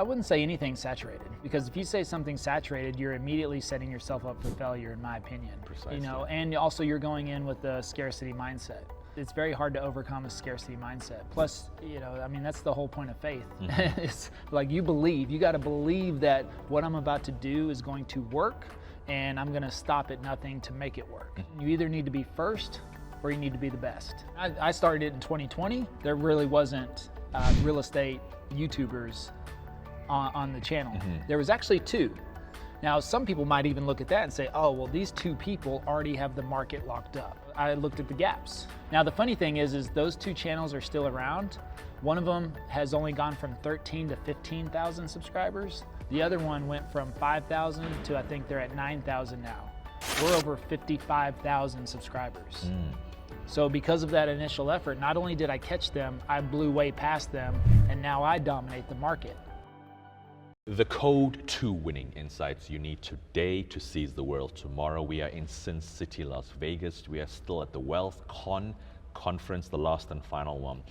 wouldn't say anything saturated, because if you say something saturated, you're immediately setting yourself up for failure, in my opinion. Precisely. You know, and also you're going in with a scarcity mindset. It's very hard to overcome a scarcity mindset. Plus, you know, I mean, that's the whole point of faith. It's like you got to believe that what I'm about to do is going to work, and I'm going to stop at nothing to make it work. You either need to be first or you need to be the best. I started it in 2020. There really wasn't real estate YouTubers on the channel. There was actually 2. Now, some people might even look at that and say, oh, well, these 2 people already have the market locked up. I looked at the gaps. Now, the funny thing is those 2 channels are still around. One of them has only gone from 13 to 15,000 subscribers. The other one went from 5,000 to, I think they're at 9,000 now. We're over 55,000 subscribers. So because of that initial effort, not only did I catch them, I blew way past them, and now I dominate the market. The code to winning insights you need today to seize the world tomorrow. We are in Sin City, Las Vegas. We are still at the Wealth Conference, the last and final one.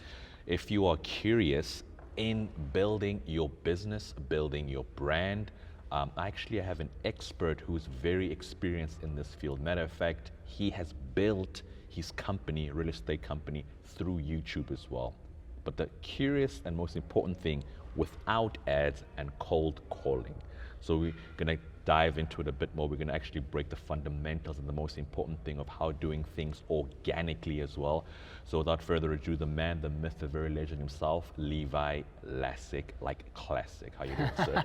If you are curious in building your business, building your brand, actually I have an expert who's very experienced in this field. Matter of fact, he has built his company, real estate company, through YouTube as well. But the curious and most important thing, without ads and cold calling. So we're gonna dive into it a bit more. We're gonna actually break the fundamentals and the most important thing of how doing things organically as well. So without further ado, the man, the myth, the very legend himself, Levi Lascsak, like classic. How you doing, sir?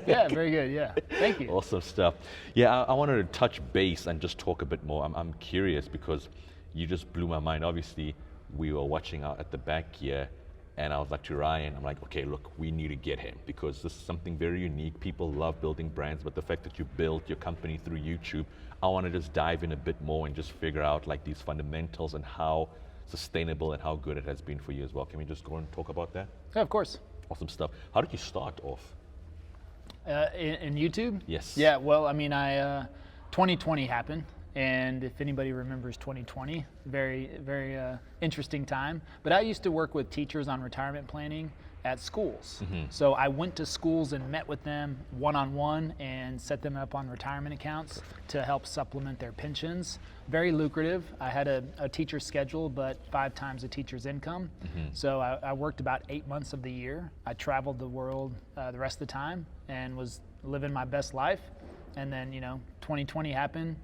Yeah, very good, yeah. Thank you. Awesome stuff. Yeah, I wanted to touch base and just talk a bit more. I'm curious because you just blew my mind. Obviously, we were watching out at the back here, and I was like to Ryan, I'm like, okay, look, we need to get him because this is something very unique. People love building brands, but the fact that you built your company through YouTube, I want to just dive in a bit more and just figure out like these fundamentals and how sustainable and how good it has been for you as well. Can we just go and talk about that? Yeah, of course. Awesome stuff. How did you start off? In YouTube? Yes. Yeah, well, I mean, 2020 happened. And if anybody remembers 2020, very, very interesting time. But I used to work with teachers on retirement planning at schools. So I went to schools and met with them one-on-one and set them up on retirement accounts to help supplement their pensions. Very lucrative. I had a teacher schedule, but 5 times a teacher's income. So I worked about 8 months of the year. I traveled the world the rest of the time and was living my best life. And then, 2020 happened.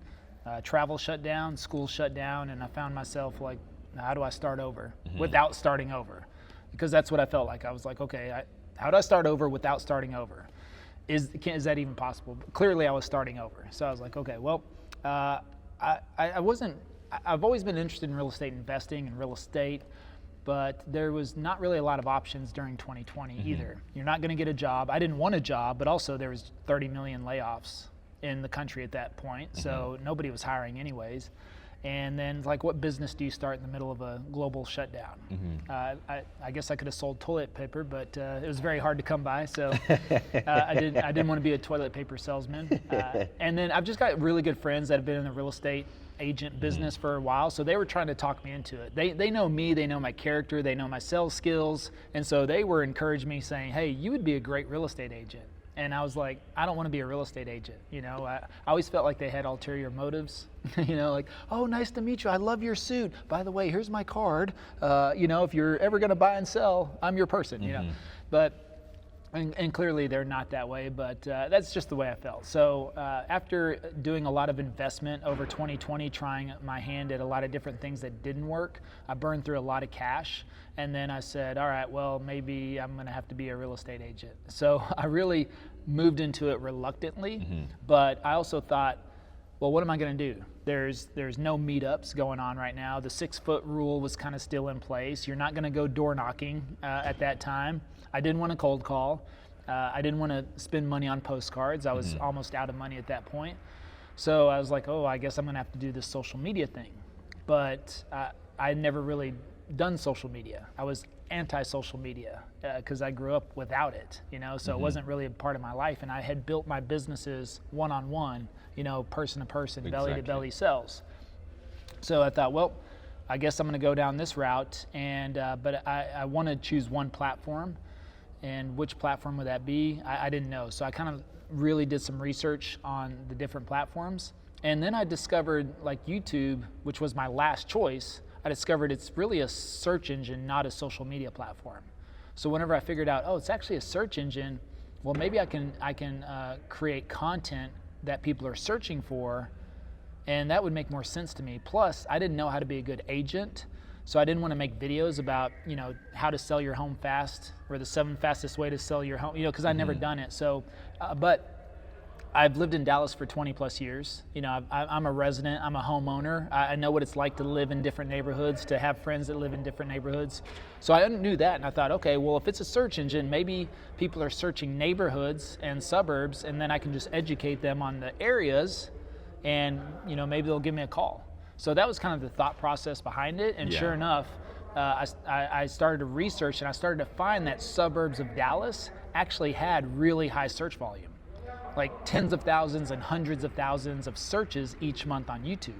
Travel shut down, school shut down, and I found myself like, how do I start over without starting over? Because that's what I felt like. I was like, okay, how do I start over without starting over? Is that even possible? But clearly I was starting over. So I was like, okay, well, I've always been interested in real estate investing and real estate, but there was not really a lot of options during 2020 either. You're not gonna get a job. I didn't want a job, but also there was 30 million layoffs in the country at that point, so nobody was hiring anyways. And then, like, what business do you start in the middle of a global shutdown? I guess I could have sold toilet paper, but it was very hard to come by, so I didn't want to be a toilet paper salesman. And then I've just got really good friends that have been in the real estate agent business for a while, so they were trying to talk me into it. They know me, they know my character, they know my sales skills, and so they were encouraging me, saying, hey, you would be a great real estate agent. And I was like, I don't want to be a real estate agent. I always felt like they had ulterior motives. Like, oh, nice to meet you. I love your suit. By the way, here's my card. If you're ever going to buy and sell, I'm your person. But and clearly they're not that way. But that's just the way I felt. So after doing a lot of investment over 2020, trying my hand at a lot of different things that didn't work, I burned through a lot of cash. And then I said, all right, well, maybe I'm going to have to be a real estate agent. So I really moved into it reluctantly, but I also thought, well, what am I going to do? There's no meetups going on right now. The 6-foot rule was kind of still in place. You're not going to go door knocking at that time. I didn't want to cold call. I didn't want to spend money on postcards. I was almost out of money at that point. So I was like, oh, I guess I'm going to have to do this social media thing. But I had never really done social media. I was anti-social media because I grew up without it, so it wasn't really a part of my life. And I had built my businesses one-on-one, person to person, belly to belly sales. So I thought, well, I guess I'm going to go down this route. And but I want to choose one platform. and which platform would that be? I didn't know. So I kind of really did some research on the different platforms. And then I discovered like YouTube, which was my last choice. I discovered it's really a search engine, not a social media platform. So whenever I figured out, oh, it's actually a search engine, well, maybe I can create content that people are searching for, and that would make more sense to me. Plus, I didn't know how to be a good agent, so I didn't want to make videos about, you know, how to sell your home fast or the 7 fastest way to sell your home, you know, because I'd never done it. So, but I've lived in Dallas for 20 plus years. You know, I'm a resident, I'm a homeowner. I know what it's like to live in different neighborhoods, to have friends that live in different neighborhoods. So I knew that, and I thought, okay, well, if it's a search engine, maybe people are searching neighborhoods and suburbs, and then I can just educate them on the areas, and, you know, maybe they'll give me a call. So that was kind of the thought process behind it, and sure enough, I started to research, and I started to find that suburbs of Dallas actually had really high search volume. Like tens of thousands and hundreds of thousands of searches each month on YouTube.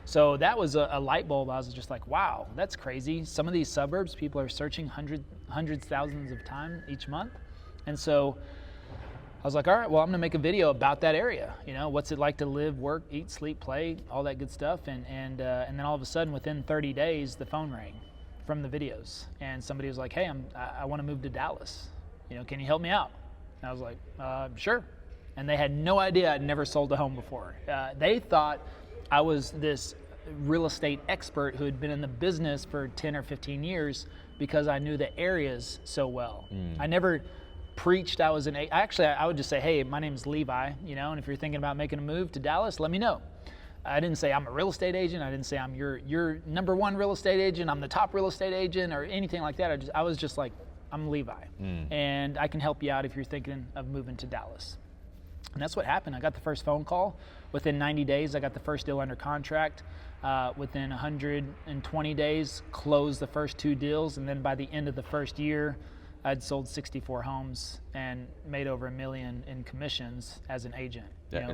So that was a light bulb. I was just like, wow, that's crazy. Some of these suburbs, people are searching hundreds, thousands of times each month. And so I was like, all right, well, I'm gonna make a video about that area. You know, what's it like to live, work, eat, sleep, play, all that good stuff. And then all of a sudden, within 30 days, the phone rang from the videos. And somebody was like, hey, I wanna move to Dallas. You know, can you help me out? And I was like, sure. And they had no idea I'd never sold a home before. They thought I was this real estate expert who had been in the business for 10 or 15 years because I knew the areas so well. I never preached I was actually, I would just say, hey, my name's Levi, you know, and if you're thinking about making a move to Dallas, let me know. I didn't say I'm a real estate agent. I didn't say I'm your #1 real estate agent. I'm the top real estate agent or anything like that. I was just like, I'm Levi, and I can help you out if you're thinking of moving to Dallas. And that's what happened. I got the first phone call. Within 90 days, I got the first deal under contract. Within 120 days, closed the first 2 deals. And then by the end of the first year, I'd sold 64 homes and made over $1 million in commissions as an agent,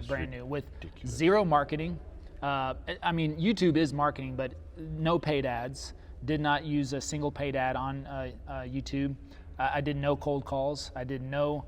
brand new, with zero marketing. I mean, YouTube is marketing, but no paid ads. Did not use a single paid ad on YouTube. I did no cold calls. I did no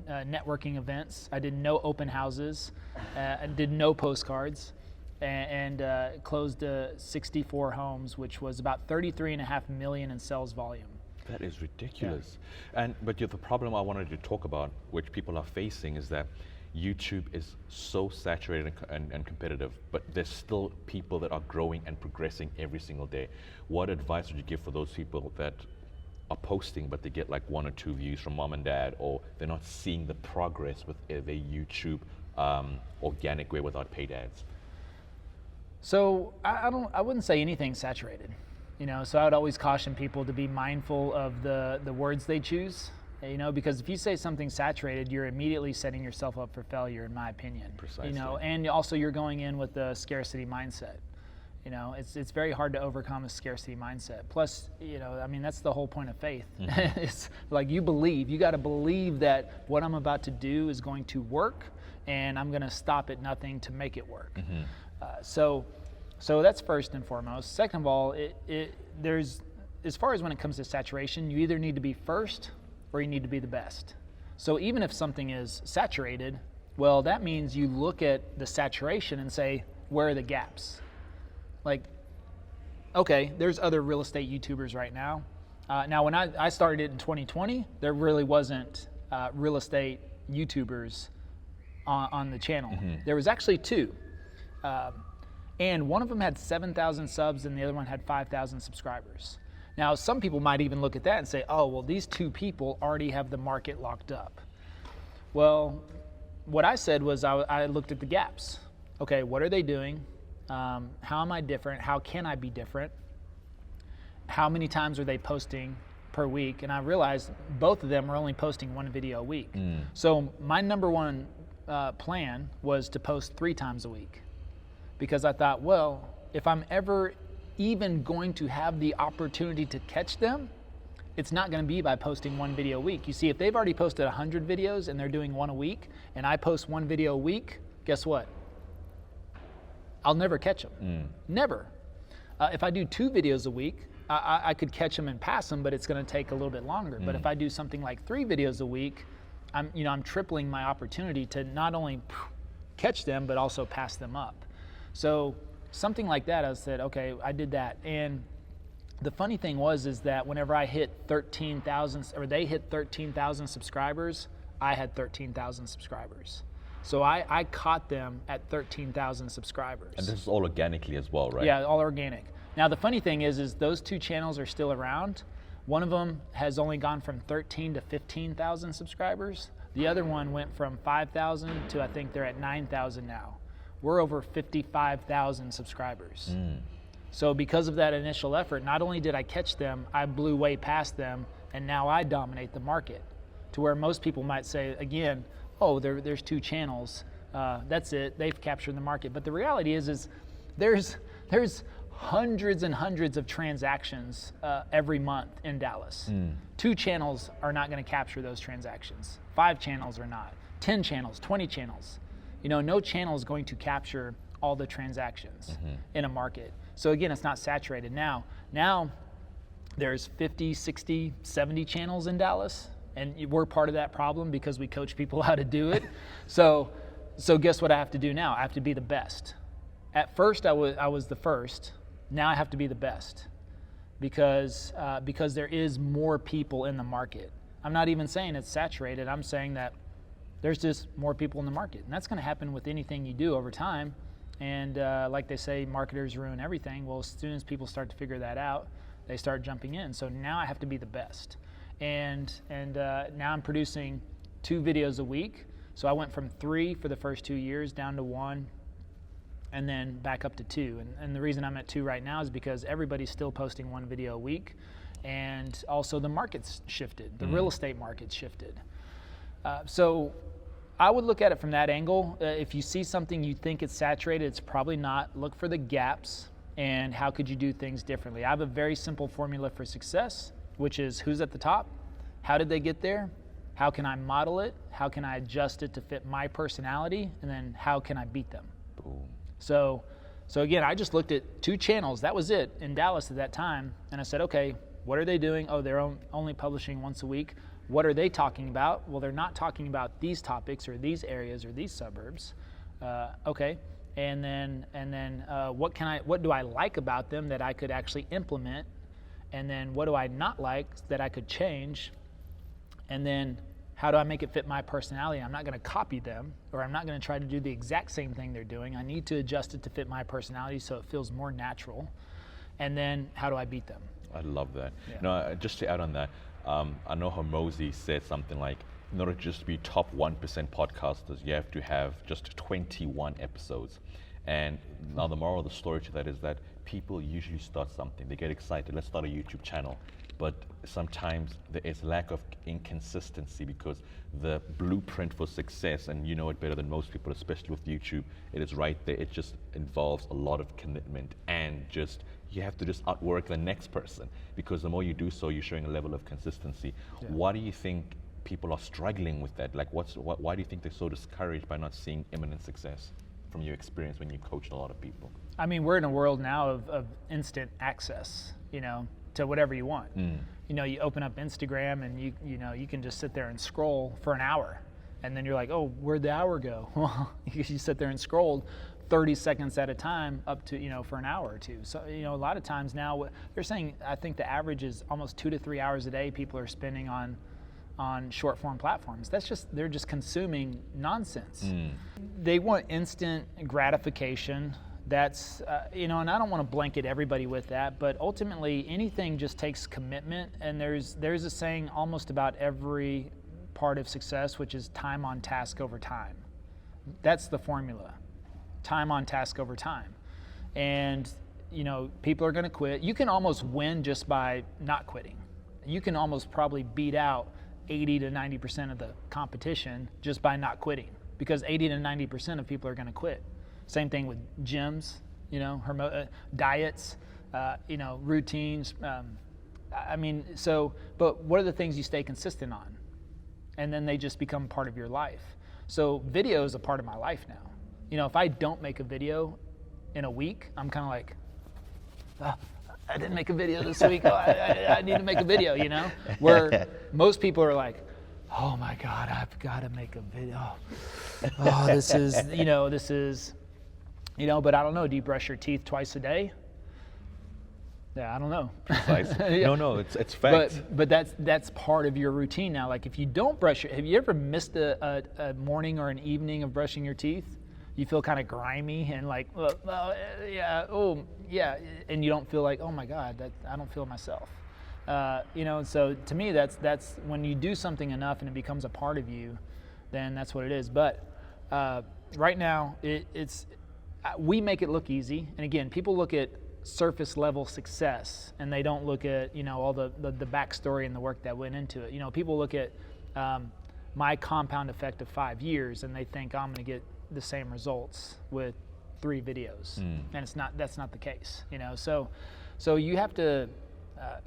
networking events. I did no open houses. I did no postcards, and closed 64 homes, which was about $33.5 million in sales volume. That is ridiculous. Yeah. But the problem I wanted to talk about, which people are facing, is that YouTube is so saturated and competitive, but there's still people that are growing and progressing every single day. What advice would you give for those people that are posting, but they get like 1 or 2 views from mom and dad, or they're not seeing the progress with their YouTube organic way without paid ads? So I wouldn't say anything saturated, you know. So I would always caution people to be mindful of the words they choose, you know, because if you say something saturated, you're immediately setting yourself up for failure, in my opinion. Precisely. You know, and also you're going in with the scarcity mindset. You know, it's very hard to overcome a scarcity mindset. Plus, you know, I mean, that's the whole point of faith. It's like you got to believe that what I'm about to do is going to work, and I'm going to stop at nothing to make it work. So that's first and foremost. Second of all, there's, as far as when it comes to saturation, you either need to be first or you need to be the best. So even if something is saturated, well, that means you look at the saturation and say, where are the gaps? Like, okay, there's other real estate YouTubers right now. Now, when I started it in 2020, there really wasn't real estate YouTubers on the channel. There was actually 2. And one of them had 7,000 subs and the other one had 5,000 subscribers. Now, some people might even look at that and say, oh, well, these 2 people already have the market locked up. Well, what I said was I looked at the gaps. Okay, what are they doing? How am I different? How can I be different? How many times are they posting per week? And I realized both of them are only posting 1 video a week. So my #1 plan was to post 3 times a week, because I thought, well, if I'm ever even going to have the opportunity to catch them, it's not going to be by posting 1 video a week. You see, if they've already posted 100 videos and they're doing 1 a week, and I post 1 video a week, guess what? I'll never catch them. Never. If I do 2 videos a week, I could catch them and pass them, but it's going to take a little bit longer. But if I do something like 3 videos a week, I'm tripling my opportunity to not only catch them, but also pass them up. So something like that, I said, okay, I did that. And the funny thing is that whenever I hit 13,000, or they hit 13,000 subscribers, I had 13,000 subscribers. So I caught them at 13,000 subscribers. And this is all organically as well, right? Yeah, all organic. Now the funny thing is those 2 channels are still around. One of them has only gone from 13 to 15,000 subscribers. The other one went from 5,000 to I think they're at 9,000 now. We're over 55,000 subscribers. So because of that initial effort, not only did I catch them, I blew way past them, and now I dominate the market. To where most people might say, again, oh, there's 2 channels, that's it, they've captured the market. But the reality is there's hundreds and hundreds of transactions every month in Dallas. 2 channels are not going to capture those transactions. 5 channels are not. 10 channels, 20 channels. No channel is going to capture all the transactions in a market. So again, it's not saturated. Now there's 50, 60, 70 channels in Dallas, and we're part of that problem because we coach people how to do it. So guess what I have to do now? I have to be the best. At first I was the first. Now I have to be the best because there is more people in the market. I'm not even saying it's saturated. I'm saying that there's just more people in the market. And that's going to happen with anything you do over time. And like they say, marketers ruin everything. Well, as soon as people start to figure that out, they start jumping in. So now I have to be the best. And now I'm producing 2 videos a week. So I went from 3 for the first 2 years down to 1. And then back up to 2. And the reason I'm at 2 right now is because everybody's still posting 1 video a week. And also the market's shifted. The real estate market's shifted. So I would look at it from that angle. If you see something you think it's saturated, it's probably not. Look for the gaps and how could you do things differently. I have a very simple formula for success, which is who's at the top? How did they get there? How can I model it? How can I adjust it to fit my personality? And then how can I beat them? Boom. So again, I just looked at 2 channels. That was it in Dallas at that time. And I said, okay, what are they doing? Oh, they're only publishing once a week. What are they talking about? Well, they're not talking about these topics or these areas or these suburbs. Okay. And then what do I like about them that I could actually implement? And then what do I not like that I could change? And then how do I make it fit my personality? I'm not going to copy them, or I'm not going to try to do the exact same thing they're doing. I need to adjust it to fit my personality so it feels more natural. And then how do I beat them? I love that. Yeah. No, just to add on that, I know Hormozy said something like, in order to just be top 1% podcasters, you have to have just 21 episodes. And now the moral of the story to that is that people usually start something. They get excited, let's start a YouTube channel. But sometimes there is lack of inconsistency because the blueprint for success, and you know it better than most people, especially with YouTube, it is right there. It just involves a lot of commitment and you have to just outwork the next person, because the more you do so, you're showing a level of consistency. Yeah. Why do you think people are struggling with that? Like, why do you think they're so discouraged by not seeing imminent success from your experience when you coached a lot of people? I mean, we're in a world now of instant access, to whatever you want. You open up Instagram and you can just sit there and scroll for an hour, and then you're like, oh, where'd the hour go? Well, you sit there and scrolled 30 seconds at a time up to, for an hour or 2. So, a lot of times now they're saying, I think the average is almost 2 to 3 hours a day people are spending on short form platforms. They're just consuming nonsense. They want instant gratification. That's, and I don't want to blanket everybody with that, but ultimately anything just takes commitment. And there's a saying almost about every part of success, which is time on task over time. That's the formula. Time on task over time. And, people are going to quit. You can almost win just by not quitting. You can almost probably beat out 80 to 90% of the competition just by not quitting, because 80 to 90% of people are going to quit. Same thing with gyms, diets, routines. But what are the things you stay consistent on? And then they just become part of your life. So video is a part of my life now. If I don't make a video in a week, I'm kind of like, I didn't make a video this week. Oh, I need to make a video, you know? Where most people are like, oh my God, I've got to make a video. Oh, this is, but I don't know. Do you brush your teeth twice a day? Yeah, I don't know. Precisely. Yeah. No, it's fact. But that's part of your routine now. Like if you don't have you ever missed a morning or an evening of brushing your teeth? You feel kind of grimy and like, and you don't feel like, oh my God, I don't feel myself. So to me, that's when you do something enough and it becomes a part of you, then that's what it is. But right now, we make it look easy. And again, people look at surface level success and they don't look at all the backstory and the work that went into it. People look at my compound effect of 5 years and they think I'm going to get the same results with 3 videos, and that's not the case. So you have to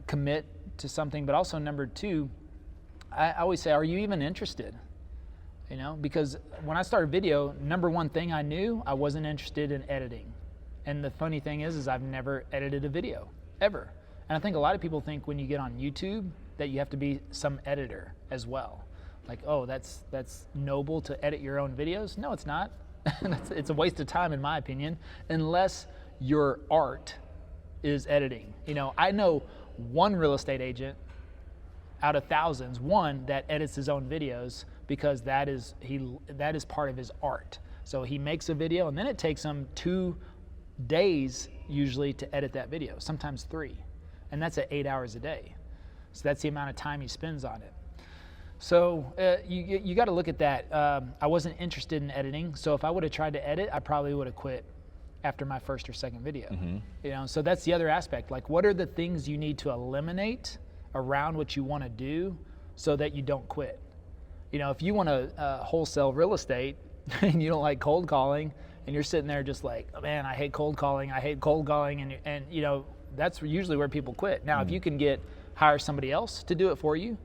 commit to something, but also number 2, I always say, are you even interested? Because when I started video, number 1 thing I knew, I wasn't interested in editing. And the funny thing is I've never edited a video, ever. And I think a lot of people think when you get on YouTube that you have to be some editor as well. Like, oh, that's noble to edit your own videos. No, it's not. It's a waste of time, in my opinion, unless your art is editing. I know one real estate agent out of thousands, one that edits his own videos because that is part of his art. So he makes a video and then it takes him 2 days usually to edit that video, sometimes 3, and that's at 8 hours a day. So that's the amount of time he spends on it. So you got to look at that. I wasn't interested in editing, so if I would have tried to edit, I probably would have quit after my first or second video. So that's the other aspect. Like, what are the things you need to eliminate around what you want to do so that you don't quit? If you want to wholesale real estate and you don't like cold calling, and you're sitting there just like, oh, man, I hate cold calling, and that's usually where people quit. Now, if you can hire somebody else to do it for you,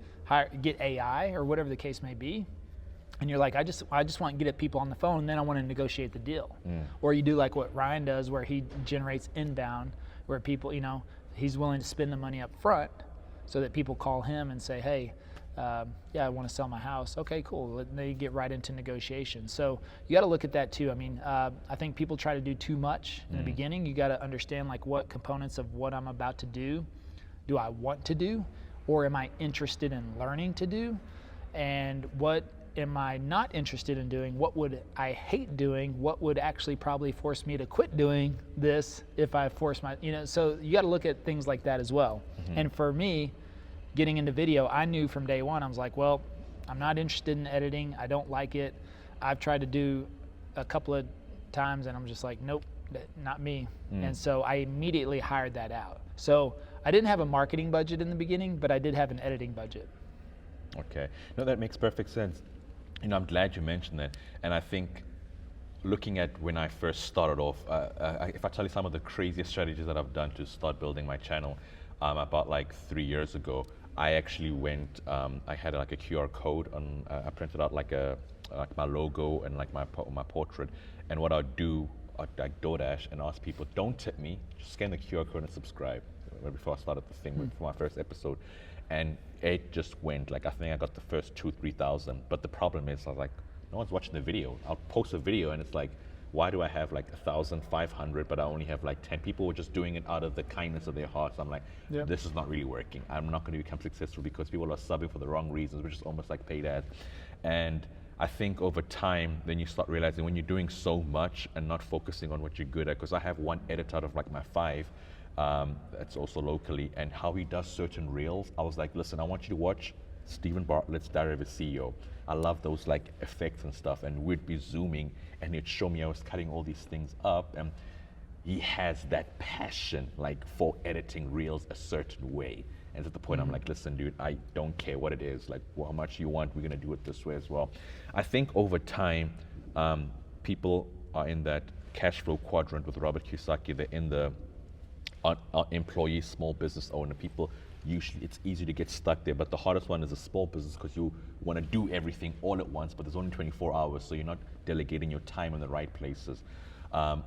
get AI or whatever the case may be, and you're like, I just want to get people on the phone, and then I want to negotiate the deal. Or you do like what Ryan does, where he generates inbound, where people, he's willing to spend the money up front so that people call him and say, hey, I want to sell my house. Okay, cool. They get right into negotiation. So you got to look at that too. I mean, I think people try to do too much in the beginning. You got to understand like what components of what I'm about to do I want to do, or am I interested in learning to do, and what am I not interested in doing? What would I hate doing? What would actually probably force me to quit doing this if I force my, so you got to look at things like that as well. And for me, getting into video, I knew from day one, I was like, well, I'm not interested in editing. I don't like it. I've tried to do a couple of times and I'm just like, nope, not me. And so I immediately hired that out. So I didn't have a marketing budget in the beginning, but I did have an editing budget. Okay. No, that makes perfect sense. I'm glad you mentioned that. And I think looking at when I first started off, if I tell you some of the craziest strategies that I've done to start building my channel, about like 3 years ago, I actually went, I had like a QR code on, I printed out like my logo and like my portrait. And what I'd do, I'd like DoorDash and ask people, don't tip me, just scan the QR code and subscribe. Before I started the thing for my first episode. And it just went, like I think I got the first 2,000-3,000. But the problem is, I was like, no one's watching the video. I'll post a video and it's like, why do I have like 1,500 but I only have like 10 people who are just doing it out of the kindness of their hearts? I'm like, this is not really working. I'm not going to become successful because people are subbing for the wrong reasons, which is almost like paid ads. And I think over time, then you start realizing when you're doing so much and not focusing on what you're good at, because I have one edit out of like my 5, that's also locally, and how he does certain reels. I was like, listen, I want you to watch Stephen Bartlett's Diary of a CEO. I love those like effects and stuff, and we'd be zooming and he'd show me I was cutting all these things up, and he has that passion like for editing reels a certain way. And at the point I'm like, listen dude, I don't care what it is, like how much you want, we're gonna do it this way as well. I think over time, people are in that cash flow quadrant with Robert Kiyosaki. They're in the employee, small business owner. People, usually it's easy to get stuck there, but the hardest one is a small business because you want to do everything all at once, but there's only 24 hours, so you're not delegating your time in the right places.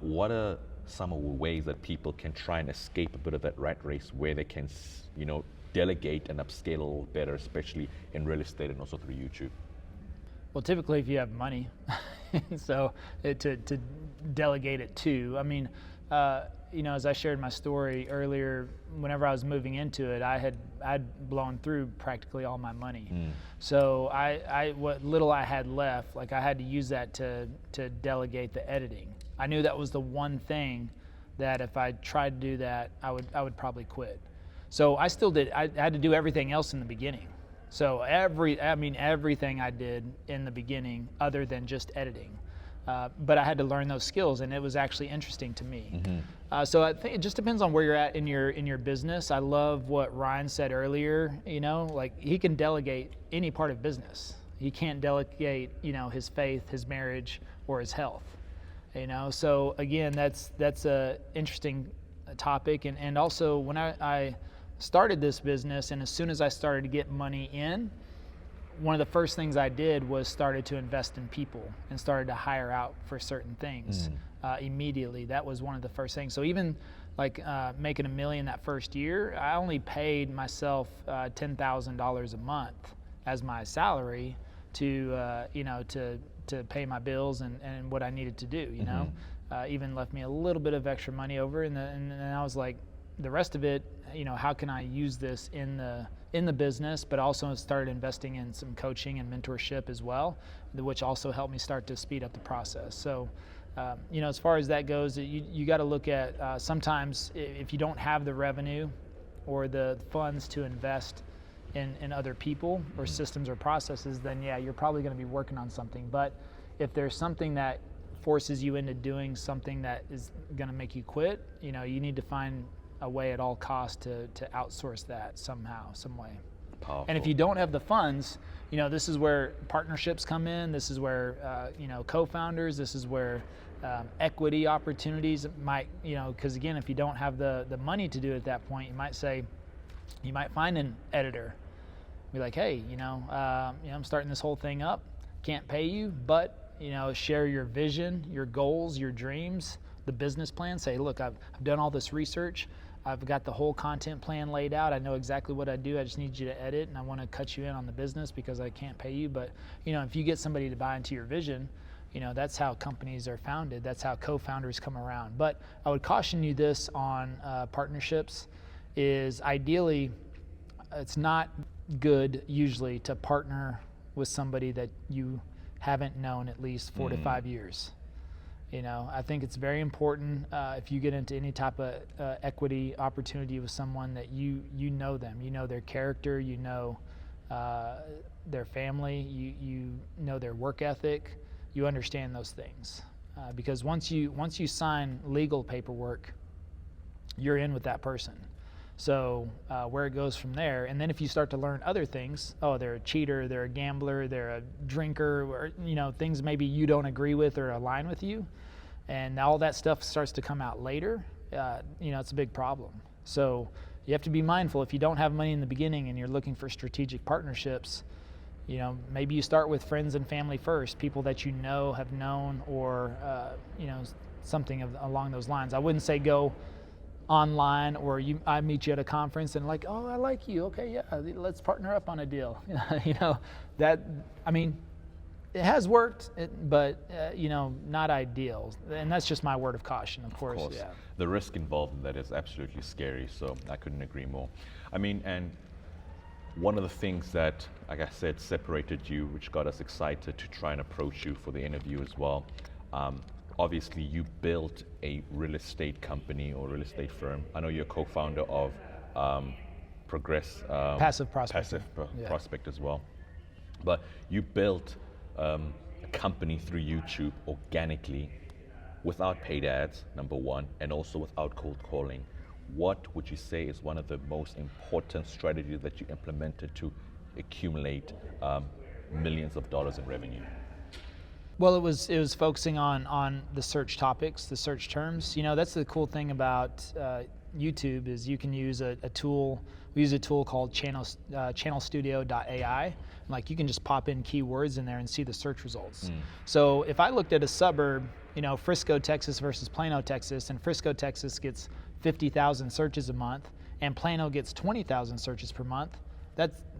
What are some of the ways that people can try and escape a bit of that rat race, where they can, delegate and upscale a little better, especially in real estate and also through YouTube? Well, typically if you have money, so to delegate it to, I mean, as I shared my story earlier, whenever I was moving into it, I'd blown through practically all my money. So what little I had left, like I had to use that to delegate the editing. I knew that was the one thing that if I tried to do that, I would probably quit. So I still did. I had to do everything else in the beginning. So everything I did in the beginning, other than just editing. But I had to learn those skills, and it was actually interesting to me. So I think it just depends on where you're at in your business. I love what Ryan said earlier. Like he can delegate any part of business. He can't delegate, his faith, his marriage, or his health. So again, that's a interesting topic. And also when I started this business, and as soon as I started to get money in, one of the first things I did was started to invest in people and started to hire out for certain things immediately. That was one of the first things. So even like making $1 million that first year, I only paid myself $10,000 a month as my salary to pay my bills and what I needed to do. Even left me a little bit of extra money over, and I was like, the rest of it, how can I use this in the business, but also started investing in some coaching and mentorship as well, which also helped me start to speed up the process. So, as far as that goes, you got to look at sometimes if you don't have the revenue or the funds to invest in other people or systems or processes, then yeah, you're probably going to be working on something. But if there's something that forces you into doing something that is going to make you quit, you need to find a way at all costs to outsource that somehow, some way. Powerful. And if you don't have the funds, this is where partnerships come in. This is where, co-founders, this is where equity opportunities might, because again, if you don't have the money to do it at that point, you might find an editor. Be like, hey, I'm starting this whole thing up. Can't pay you, but, share your vision, your goals, your dreams, the business plan. Say, look, I've done all this research. I've got the whole content plan laid out. I know exactly what I do. I just need you to edit, and I want to cut you in on the business because I can't pay you. But, if you get somebody to buy into your vision, that's how companies are founded. That's how co-founders come around. But I would caution you this on partnerships is ideally, it's not good usually to partner with somebody that you haven't known at least 4 to 5 years. I think it's very important if you get into any type of equity opportunity with someone that you know them, their character, their family, you know their work ethic, you understand those things. Because once you sign legal paperwork, you're in with that person. So where it goes from there, and then if you start to learn other things, they're a cheater, they're a gambler, they're a drinker, or things maybe you don't agree with or align with you, and all that stuff starts to come out later, it's a big problem. So you have to be mindful if you don't have money in the beginning and you're looking for strategic partnerships. Maybe you start with friends and family first, people that have known, or something along those lines. I wouldn't say go online, or I meet you at a conference and I like you, okay, yeah, let's partner up on a deal. It has worked, but not ideal, and that's just my word of caution. Of course. Yeah. The risk involved in that is absolutely scary, so I couldn't agree more. And one of the things that, like I said, separated you, which got us excited to try and approach you for the interview as well, obviously you built a real estate company or real estate firm. I know you're a co-founder of Passive Prospect. Prospect as well. But you built a company through YouTube organically, without paid ads, number one, and also without cold calling. What would you say is one of the most important strategies that you implemented to accumulate millions of dollars in revenue? Well, it was focusing on the search topics, the search terms. That's the cool thing about YouTube is you can use a tool. We use a tool called channelstudio.ai. Like you can just pop in keywords in there and see the search results. So if I looked at a suburb, Frisco, Texas versus Plano, Texas, and Frisco, Texas gets 50,000 searches a month, and Plano gets 20,000 searches per month,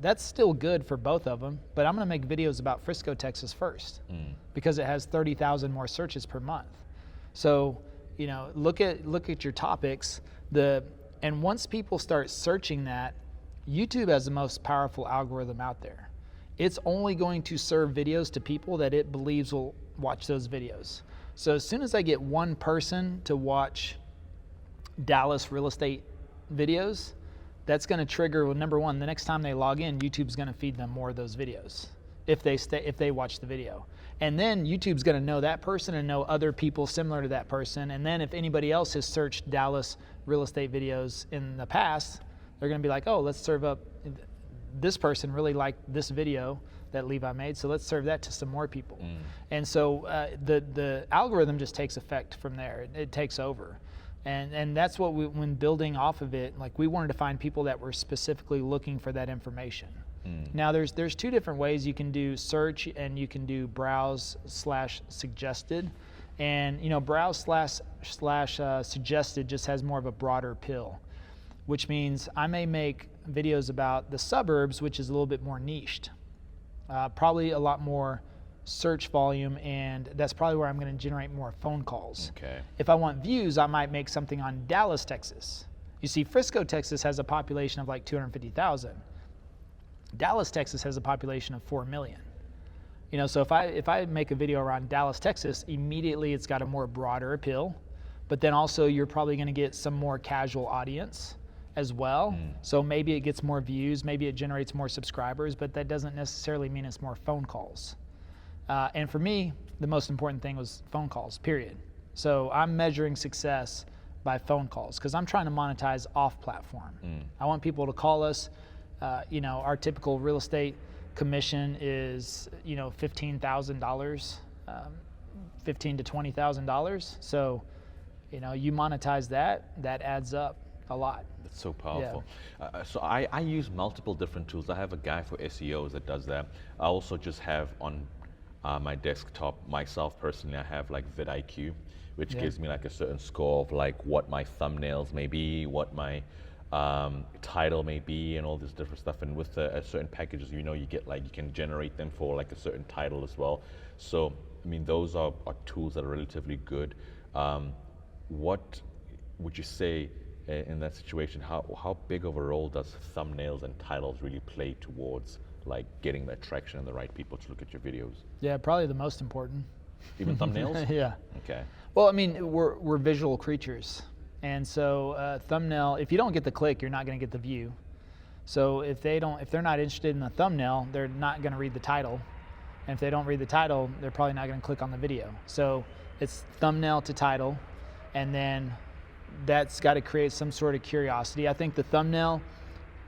that's still good for both of them. But I'm going to make videos about Frisco, Texas first because it has 30,000 more searches per month. So look at your topics. And once people start searching that, YouTube has the most powerful algorithm out there. It's only going to serve videos to people that it believes will watch those videos. So as soon as I get one person to watch Dallas real estate videos, that's going to trigger, well, number one, the next time they log in, YouTube's going to feed them more of those videos if they watch the video. And then YouTube's going to know that person and know other people similar to that person. And then if anybody else has searched Dallas real estate videos in the past, they're going to be like, oh, let's serve up, this person really liked this video that Levi made, so let's serve that to some more people. And so the algorithm just takes effect from there. It takes over. And that's what when building off of it, like we wanted to find people that were specifically looking for that information. Now there's two different ways you can do search, and you can do browse/suggested. And browse/suggested just has more of a broader appeal, which means I may make videos about the suburbs, which is a little bit more niched, probably a lot more search volume, and that's probably where I'm going to generate more phone calls. Okay. If I want views, I might make something on Dallas, Texas. You see, Frisco, Texas has a population of like 250,000. Dallas, Texas has a population of 4 million. So if I make a video around Dallas, Texas, immediately it's got a more broader appeal, but then also you're probably going to get some more casual audience as well. So maybe it gets more views, maybe it generates more subscribers, but that doesn't necessarily mean it's more phone calls. And for me, the most important thing was phone calls, period. So I'm measuring success by phone calls because I'm trying to monetize off platform. I want people to call us. Our typical real estate commission is, $15,000, $15,000 to $20,000. So, you monetize that adds up a lot. That's so powerful. Yeah. So I use multiple different tools. I have a guy for SEOs that does that. I also just have on my desktop, myself personally, I have like vidIQ, which gives me like a certain score of like what my thumbnails may be, what my title may be, and all this different stuff. And with certain packages, you get like, you can generate them for like a certain title as well. So, I mean, those are tools that are relatively good. What would you say in that situation, how big of a role does thumbnails and titles really play towards like getting the attraction and the right people to look at your videos? Yeah, probably the most important. Even thumbnails? Yeah. Okay. Well, I mean, we're visual creatures. And so thumbnail, if you don't get the click, you're not going to get the view. So if they're not interested in the thumbnail, they're not going to read the title. And if they don't read the title, they're probably not going to click on the video. So it's thumbnail to title, and then that's got to create some sort of curiosity. I think the thumbnail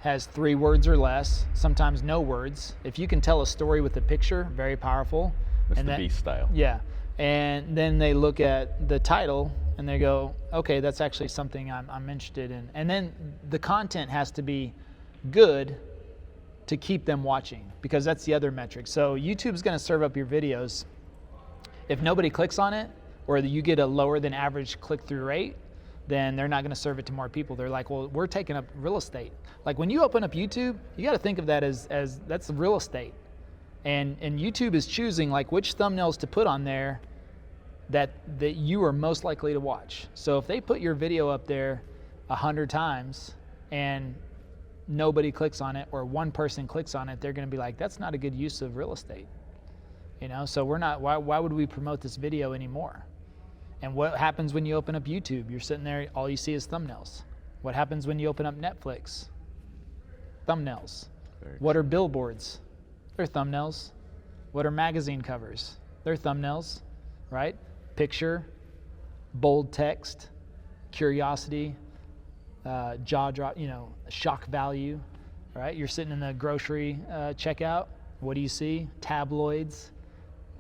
has 3 words or less, sometimes no words. If you can tell a story with a picture, very powerful. Mr. Beast style. Yeah. And then they look at the title and they go, okay, that's actually something I'm interested in. And then the content has to be good to keep them watching, because that's the other metric. So YouTube's going to serve up your videos. If nobody clicks on it, or you get a lower than average click-through rate, then they're not going to serve it to more people. They're like, well, we're taking up real estate. Like when you open up YouTube, you got to think of that as that's real estate. And YouTube is choosing like which thumbnails to put on there that you are most likely to watch. So if they put your video up there 100 times and nobody clicks on it, or one person clicks on it, they're going to be like, that's not a good use of real estate. So we're not, why would we promote this video anymore? And what happens when you open up YouTube? You're sitting there, all you see is thumbnails. What happens when you open up Netflix? Thumbnails. What are billboards? They're thumbnails. What are magazine covers? They're thumbnails, right? Picture, bold text, curiosity, jaw drop, shock value, right? You're sitting in the grocery checkout. What do you see? Tabloids.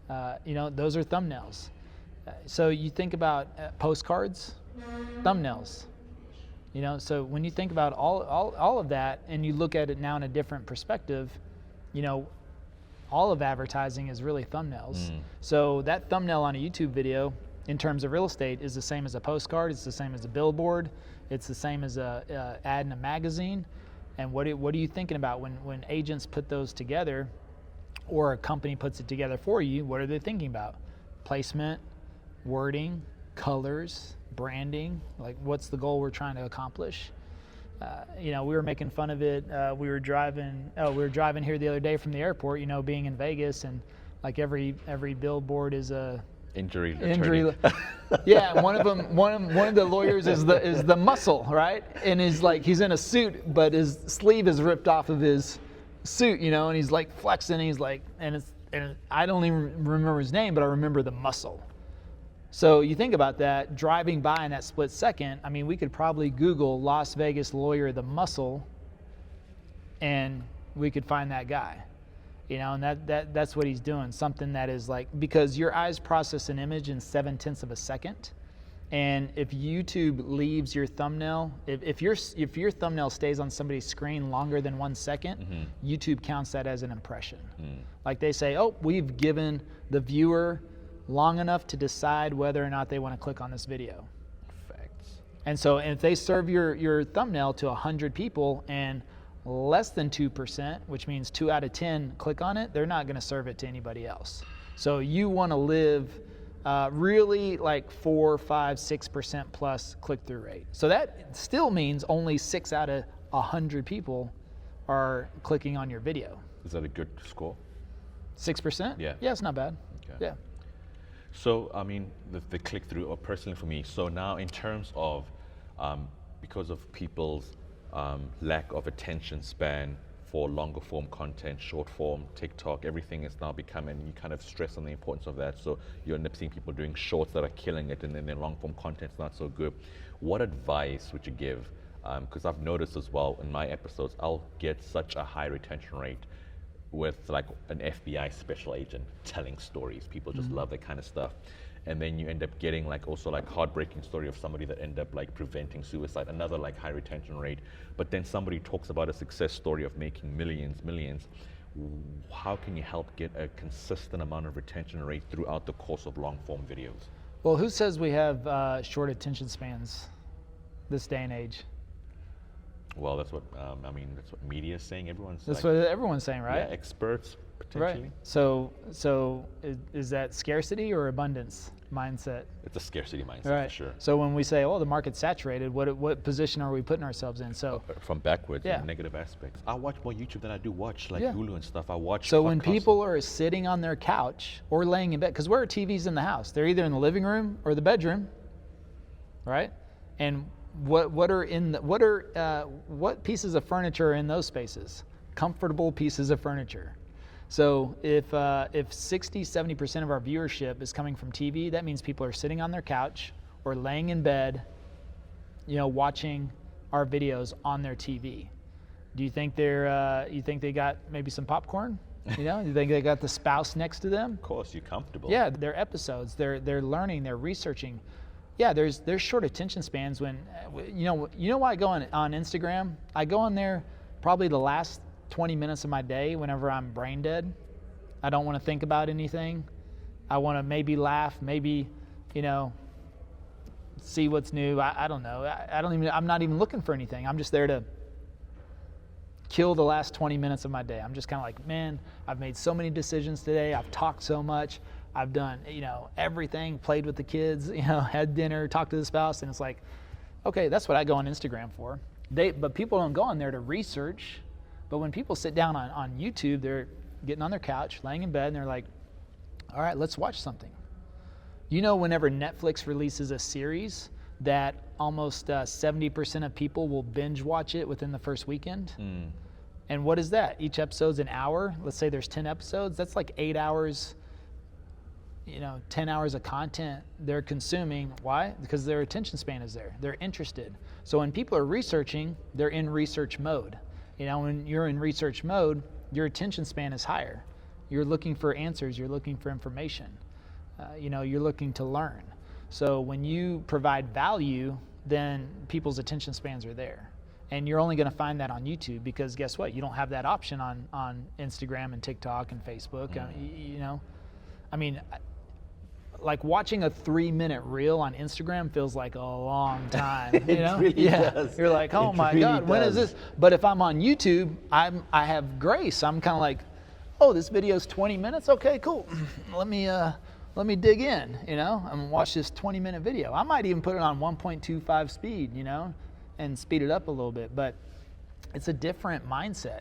Those are thumbnails. So you think about postcards, thumbnails. You know, so when you think about all of that and you look at it now in a different perspective, you know, all of advertising is really thumbnails. So that thumbnail on a YouTube video in terms of real estate is the same as a postcard, it's the same as a billboard, it's the same as a ad in a magazine. And what are you thinking about when agents put those together, or a company puts it together for you? What are they thinking about? Placement, wording, colors, branding, like what's the goal we're trying to accomplish? You know, we were making fun of it. We were driving here the other day from the airport, you know, being in Vegas, and like every billboard is a injury. Yeah, one of the lawyers is the muscle, right? And he's in a suit, but his sleeve is ripped off of his suit, you know, and he's like flexing, he's like, and I don't even remember his name, but I remember the muscle. So you think about that, driving by in that split second, I mean, we could probably Google Las Vegas lawyer the muscle, and we could find that guy. You know, and that's what he's doing, something that is like, because your eyes process an image in 0.7 of a second, and if YouTube leaves your thumbnail, if your thumbnail stays on somebody's screen longer than 1 second, YouTube counts that as an impression. Like they say, oh, we've given the viewer long enough to decide whether or not they want to click on this video. Facts. And so if they serve your thumbnail to 100 people and less than 2%, which means 2 out of 10 click on it, they're not going to serve it to anybody else. So you want to live really like 4, 5, 6% plus click-through rate. So that still means only 6 out of 100 people are clicking on your video. Is that a good score? 6%? Yeah. Yeah, it's not bad. Okay. Yeah. So, I mean, the click-through, or personally for me, so now in terms of, because of people's lack of attention span for longer form content, short form, TikTok, everything is now becoming, you kind of stress on the importance of that. So you end up seeing people doing shorts that are killing it, and then their long form content's not so good. What advice would you give? Because I've noticed as well in my episodes, I'll get such a high retention rate with like an FBI special agent telling stories. People just love that kind of stuff. And then you end up getting like also like heartbreaking story of somebody that end up like preventing suicide, another like high retention rate. But then somebody talks about a success story of making millions. How can you help get a consistent amount of retention rate throughout the course of long form videos? Well, who says we have short attention spans this day and age? Well, that's what I mean. That's what media is saying. That's what everyone's saying, right? Yeah, experts potentially. Right. So is that scarcity or abundance mindset? It's a scarcity mindset, right. for sure. So when we say, "Oh, the market's saturated," what position are we putting ourselves in? So from backwards, yeah. Negative aspects. I watch more YouTube than I do watch like Hulu and stuff. I watch. So when people are sitting on their couch or laying in bed, because where are TVs in the house? They're either in the living room or the bedroom, right? And what pieces of furniture are in those spaces? Comfortable pieces of furniture. So if 60-70% of our viewership is coming from TV, that means people are sitting on their couch or laying in bed, you know, watching our videos on their TV. Do you think you think they got maybe some popcorn? You know, you think they got the spouse next to them? Of course, you're comfortable. Yeah, they're episodes. They're learning. They're researching. Yeah, there's short attention spans when, you know why I go on Instagram? I go on there probably the last 20 minutes of my day whenever I'm brain dead. I don't want to think about anything. I want to maybe laugh, maybe, you know, see what's new. I don't know. I'm not even looking for anything. I'm just there to kill the last 20 minutes of my day. I'm just kind of like, man, I've made so many decisions today. I've talked so much. I've done, you know, everything, played with the kids, you know, had dinner, talked to the spouse, and it's like, okay, that's what I go on Instagram for. But people don't go on there to research. But when people sit down on YouTube, they're getting on their couch, laying in bed, and they're like, all right, let's watch something. You know, whenever Netflix releases a series, that almost 70% of people will binge watch it within the first weekend. And what is that? Each episode's an hour. Let's say there's 10 episodes. That's like 8 hours, you know, 10 hours of content they're consuming. Why? Because their attention span is there. They're interested. So when people are researching, they're in research mode. You know, when you're in research mode, your attention span is higher. You're looking for answers. You're looking for information. You know, you're looking to learn. So when you provide value, then people's attention spans are there. And you're only going to find that on YouTube, because guess what? You don't have that option on Instagram and TikTok and Facebook. You know, I mean, like watching a 3-minute reel on Instagram feels like a long time. You know, really does. You're like, oh my God, when is this? But if I'm on YouTube, I have grace. I'm kind of like, oh, this video's 20 minutes. Okay, cool. Let me dig in. You know, and watch this 20-minute video. I might even put it on 1.25 speed. You know, and speed it up a little bit. But it's a different mindset.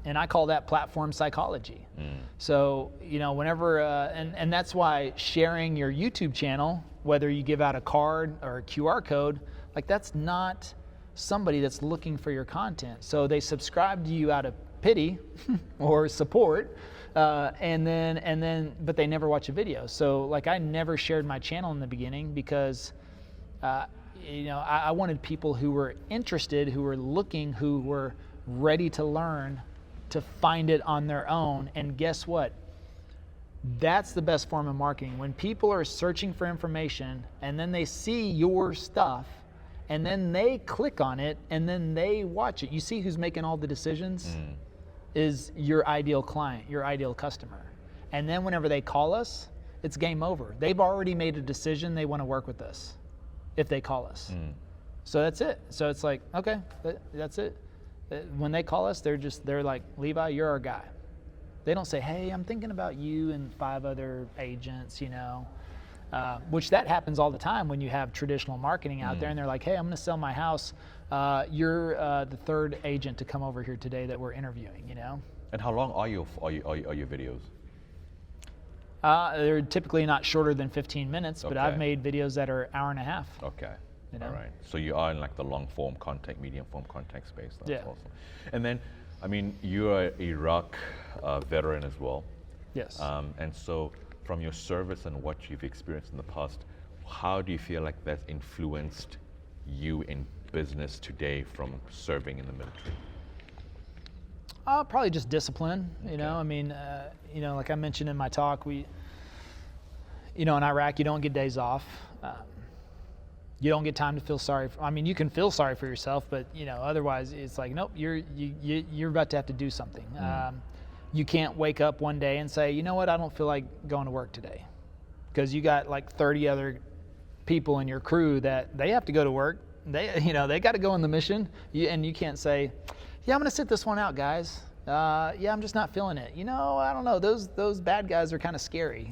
And I call that platform psychology. So, you know, whenever, and that's why sharing your YouTube channel, whether you give out a card or a QR code, like that's not somebody that's looking for your content. So they subscribe to you out of pity or support, but they never watch a video. So like I never shared my channel in the beginning because, you know, I wanted people who were interested, who were looking, who were ready to learn, to find it on their own. And guess what? That's the best form of marketing. When people are searching for information and then they see your stuff and then they click on it and then they watch it. You see who's making all the decisions is your ideal client, your ideal customer. And then whenever they call us, it's game over. They've already made a decision they want to work with us if they call us. So that's it. So it's like, okay, that's it. When they call us, they're like, Levi, you're our guy. They don't say, hey, I'm thinking about you and 5 other agents, you know, which that happens all the time when you have traditional marketing out there and they're like, hey, I'm going to sell my house. You're the 3rd agent to come over here today that we're interviewing, you know. And how long are your videos? They're typically not shorter than 15 minutes, but I've made videos that are 1.5 hours. Okay. You know? All right. So you are in like the long form content, medium form content space. That's awesome. And then, I mean, you are a Iraq veteran as well. Yes. And so from your service and what you've experienced in the past, how do you feel like that's influenced you in business today from serving in the military? Probably just discipline, you know. I mean, you know, like I mentioned in my talk, you know, in Iraq, you don't get days off. You don't get time to feel sorry. I mean, you can feel sorry for yourself, but you know, otherwise, it's like, nope, you're about to have to do something. You can't wake up one day and say, you know what, I don't feel like going to work today, because you got like 30 other people in your crew that they have to go to work. They got to go on the mission, and you can't say, yeah, I'm going to sit this one out, guys. Yeah, I'm just not feeling it. You know, I don't know. Those bad guys are kind of scary.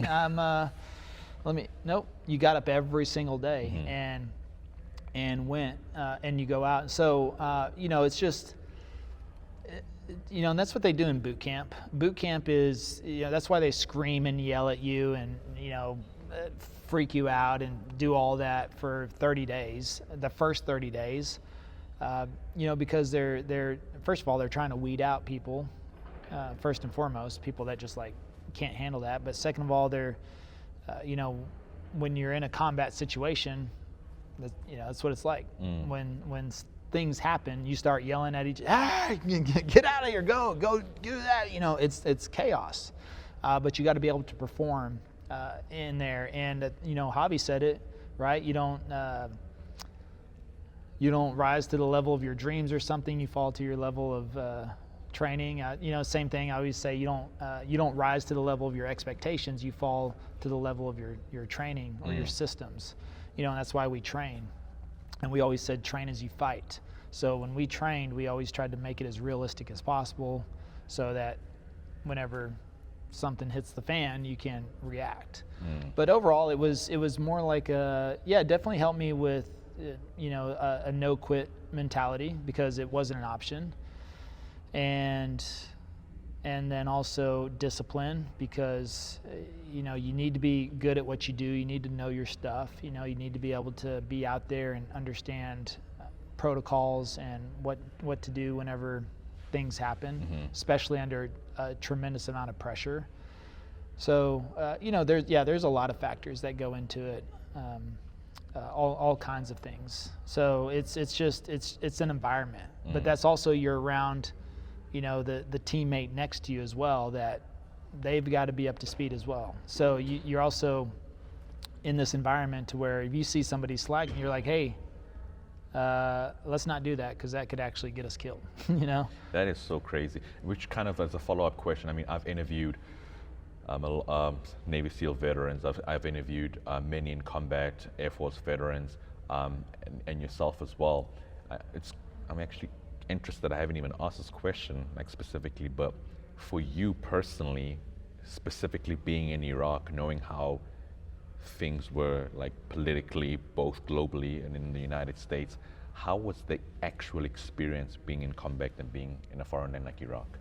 Nope. You got up every single day and went and you go out. So you know, it's just, you know, and that's what they do in boot camp. Boot camp is, you know, that's why they scream and yell at you and, you know, freak you out and do all that for 30 days. The first 30 days. You know, because they're first of all, they're trying to weed out people, first and foremost, people that just like can't handle that. But second of all, they're, you know, when you're in a combat situation, you know, that's what it's like. When things happen, you start yelling at each other, get out of here, go do that. You know, it's chaos. But you got to be able to perform in there. And you know, Javi said it, right? You don't rise to the level of your dreams or something. You fall to your level of training. You know, same thing. I always say you don't rise to the level of your expectations. You fall to the level of your training or your systems. You know, and that's why we train. And we always said train as you fight. So when we trained, we always tried to make it as realistic as possible, so that whenever something hits the fan, you can react. But overall, it was more like it definitely helped me with, you know, a no quit mentality, because it wasn't an option, and then also discipline, because you know, you need to be good at what you do. You need to know your stuff. You know, you need to be able to be out there and understand protocols and what to do whenever things happen, especially under a tremendous amount of pressure. So you know, there's a lot of factors that go into it. All kinds of things. So it's an environment, but that's also, you're around, you know, the teammate next to you as well, that they've got to be up to speed as well. So you're also in this environment to where if you see somebody slacking, you're like, hey, let's not do that because that could actually get us killed. You know. That is so crazy. Which kind of, as a follow-up question, I mean, I've interviewed Navy SEAL veterans. I've interviewed many in combat, Air Force veterans, and yourself as well. I'm actually interested. I haven't even asked this question like specifically, but for you personally, specifically being in Iraq, knowing how things were like politically, both globally and in the United States, how was the actual experience being in combat and being in a foreign land like Iraq?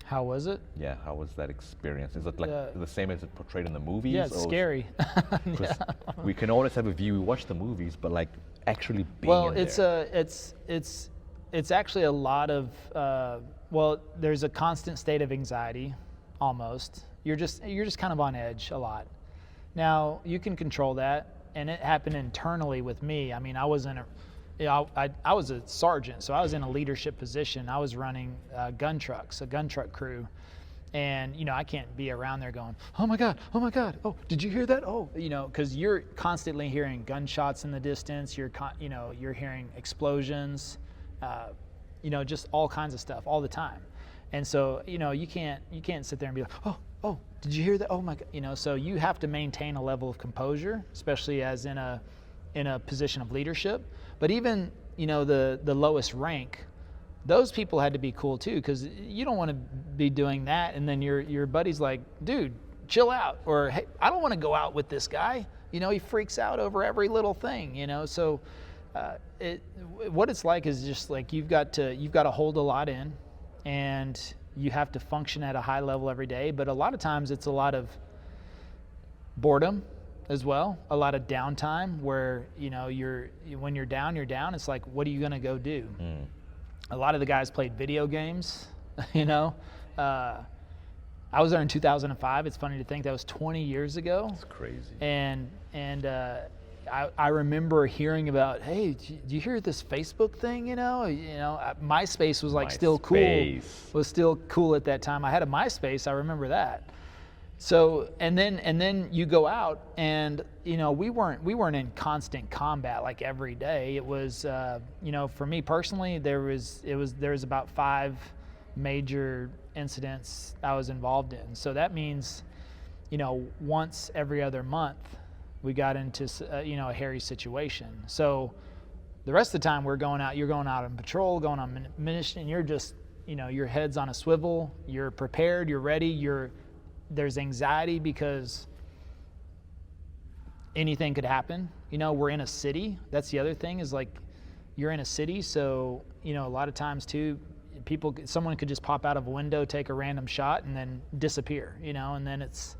How was it? Yeah, how was that experience? Is it like the same as it portrayed in the movies? Yeah, it's scary. Yeah. We can always have a view, we watch the movies, but like actually being in there. It's actually a lot of, there's a constant state of anxiety, almost. You're just kind of on edge a lot. Now, you can control that, and it happened internally with me. I mean, I was a sergeant, so I was in a leadership position. I was running a gun truck crew. And, I can't be around there going, oh my God, oh, did you hear that? Oh, because you're constantly hearing gunshots in the distance. You're hearing explosions, just all kinds of stuff all the time. And so, you can't sit there and be like, oh, did you hear that? Oh my God, so you have to maintain a level of composure, especially as in a position of leadership. But even, the lowest rank, those people had to be cool too, because you don't want to be doing that and then your buddy's like, dude, chill out, or hey, I don't want to go out with this guy. He freaks out over every little thing. So what it's like is just like you've got to hold a lot in, and you have to function at a high level every day. But a lot of times it's a lot of boredom as well, a lot of downtime where when you're down, you're down. It's like, what are you going to go do? A lot of the guys played video games. I was there in 2005. It's funny to think that was 20 years ago. It's crazy. And I remember hearing about, hey, do you hear this Facebook thing? MySpace was like still cool. Was still cool at that time. I had a MySpace. I remember that. So and then you go out and we weren't in constant combat like every day. It was for me personally there was about 5 major incidents I was involved in. So that means once every other month we got into a hairy situation. So the rest of the time you're going out on patrol, going on mission, and you're just your head's on a swivel, you're prepared, you're ready, there's anxiety because anything could happen. We're in a city. That's the other thing is like you're in a city. So, a lot of times too, someone could just pop out of a window, take a random shot and then disappear, and then it's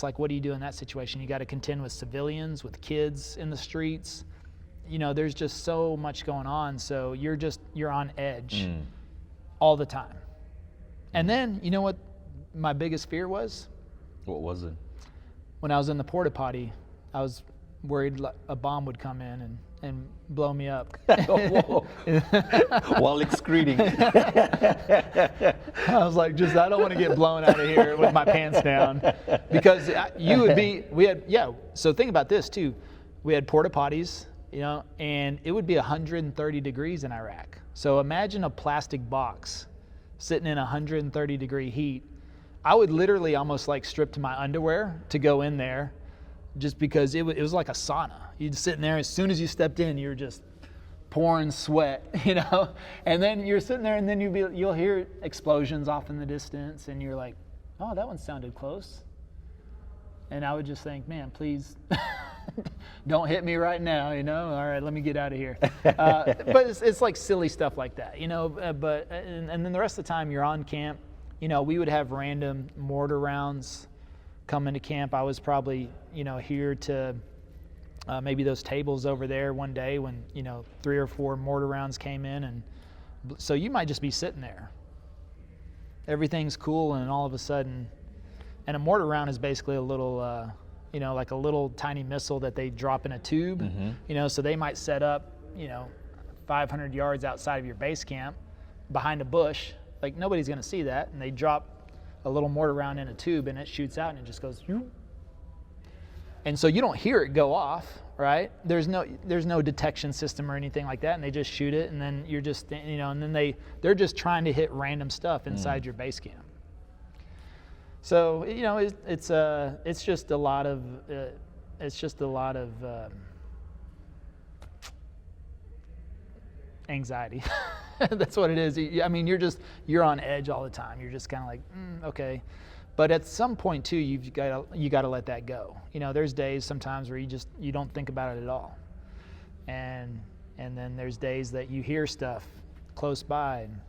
like, what do you do in that situation? You got to contend with civilians, with kids in the streets. There's just so much going on. So you're on edge all the time. And then, you know what my biggest fear was? What was it? When I was in the porta potty, I was worried a bomb would come in and blow me up. While excreting. I was like, I don't want to get blown out of here with my pants down. Because so think about this too. We had porta potties, and it would be 130 degrees in Iraq. So imagine a plastic box sitting in 130 degree heat. I would literally almost like strip to my underwear to go in there, just because it was like a sauna. You'd sit in there, as soon as you stepped in, you're just pouring sweat, and then you're sitting there, and then you'll hear explosions off in the distance, and you're like, oh, that one sounded close. And I would just think, man, please don't hit me right now, all right, let me get out of here. But it's like silly stuff like that, but and then the rest of the time you're on camp. We would have random mortar rounds come into camp. I was probably, here to maybe those tables over there one day when, 3 or 4 mortar rounds came in. And so you might just be sitting there. Everything's cool, and all of a sudden, and a mortar round is basically a little, like a little tiny missile that they drop in a tube. So they might set up, 500 yards outside of your base camp behind a bush. Like, nobody's going to see that, and they drop a little mortar round in a tube, and it shoots out, and it just goes, And so you don't hear it go off, right? There's no detection system or anything like that, and they just shoot it, and then you're just, and then they're just trying to hit random stuff inside your base camp. So it's just a lot of anxiety. That's what it is. I mean, you're on edge all the time. You're just kind of like, okay. But at some point too, you got to let that go. There's days sometimes where you don't think about it at all, and then there's days that you hear stuff close by and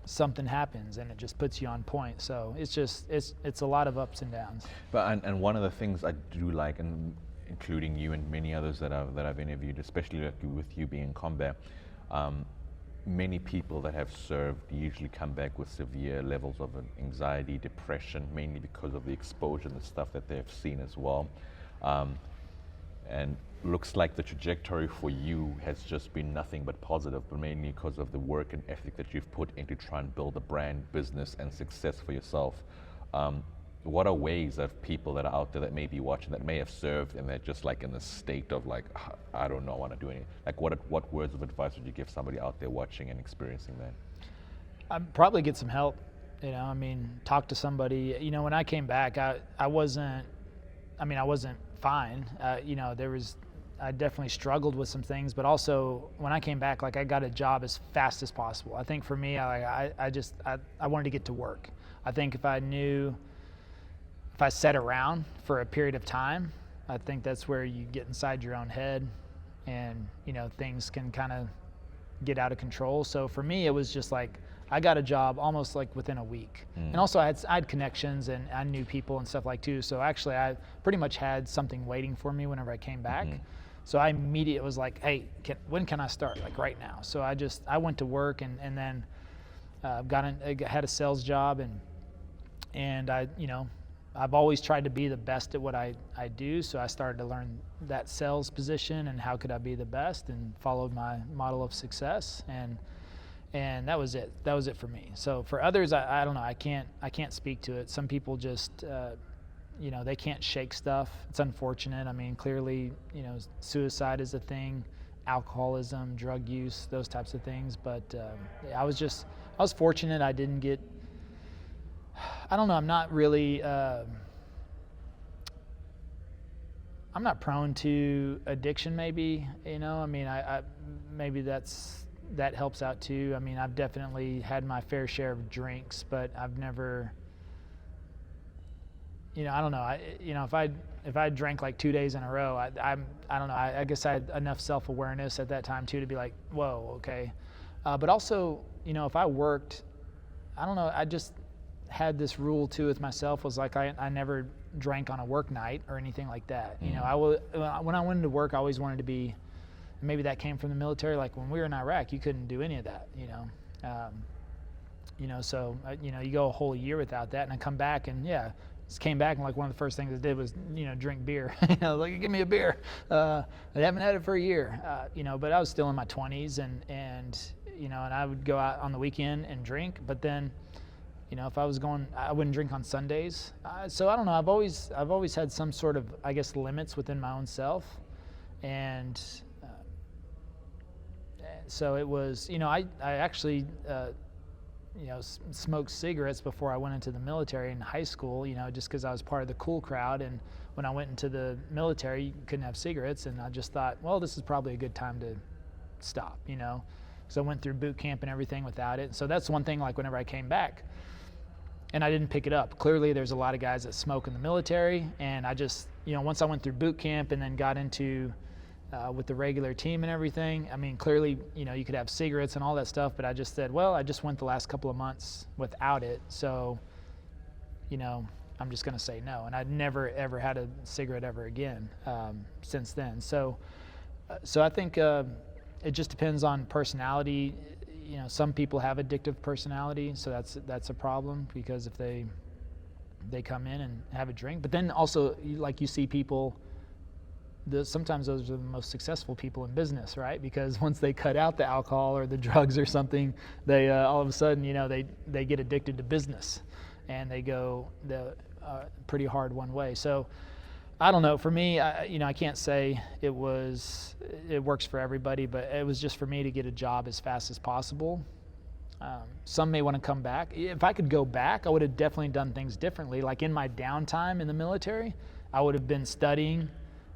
something happens and it just puts you on point. So it's a lot of ups and downs. But and one of the things I do like, and including you and many others that I've interviewed, especially with you being in combat. Many people that have served usually come back with severe levels of anxiety, depression, mainly because of the exposure and the stuff that they've seen as well. And looks like the trajectory for you has just been nothing but positive, but mainly because of the work and ethic that you've put into trying to build a brand, business, and success for yourself. What are ways of people that are out there that may be watching, that may have served, and they're just like in the state of like, I don't know, I want to do anything. Like what words of advice would you give somebody out there watching and experiencing that? I'd probably get some help. Talk to somebody. When I came back, I wasn't fine. I definitely struggled with some things, but also when I came back, like I got a job as fast as possible. I think for me, I wanted to get to work. I think if I sat around for a period of time, I think that's where you get inside your own head and, things can kind of get out of control. So for me, it was just like, I got a job almost like within a week. And also I had connections and I knew people and stuff like too. So actually I pretty much had something waiting for me whenever I came back. So I immediately was like, hey, when can I start? Like right now. So I went to work and then had a sales job and I've always tried to be the best at what I do, so I started to learn that sales position and how could I be the best, and followed my model of success, and that was it. That was it for me. So for others, I don't know. I can't speak to it. Some people just they can't shake stuff. It's unfortunate. I mean, clearly, suicide is a thing, alcoholism, drug use, those types of things. But I was fortunate. I didn't get. I don't know. I'm not really. I'm not prone to addiction. Maybe I maybe that helps out too. I mean, I've definitely had my fair share of drinks, but I've never. I don't know. If I drank like 2 days in a row, I don't know. I guess I had enough self-awareness at that time too to be like, whoa, okay. But also, if I worked, I don't know. I just had this rule too with myself, was like I never drank on a work night or anything like that. When I went into work, I always wanted to be, maybe that came from the military, like when we were in Iraq, you couldn't do any of that, so you go a whole year without that, and I come back and just came back and like one of the first things I did was drink beer. Like, give me a beer. I haven't had it for a year, but I was still in my 20s and I would go out on the weekend and drink, but then if I was going, I wouldn't drink on Sundays. So I don't know. I've always had some sort of, I guess, limits within my own self, and so it was. I actually smoked cigarettes before I went into the military in high school. Just because I was part of the cool crowd, and when I went into the military, you couldn't have cigarettes, and I just thought, well, this is probably a good time to stop. So I went through boot camp and everything without it. So that's one thing. Like whenever I came back. And I didn't pick it up. Clearly, there's a lot of guys that smoke in the military, and I just, once I went through boot camp and then got into with the regular team and everything, I mean, clearly, you could have cigarettes and all that stuff, but I just said, well, I just went the last couple of months without it, so, I'm just going to say no. And I'd never, ever had a cigarette ever again since then. So I think it just depends on personality. Some people have addictive personality, so that's a problem, because if they come in and have a drink, but then also, like, you see people, sometimes those are the most successful people in business, right? Because once they cut out the alcohol or the drugs or something, they all of a sudden, they get addicted to business, and they go the pretty hard one way. So I don't know. For me, I can't say it works for everybody, but it was just for me to get a job as fast as possible. Some may want to come back. If I could go back, I would have definitely done things differently. Like in my downtime in the military, I would have been studying,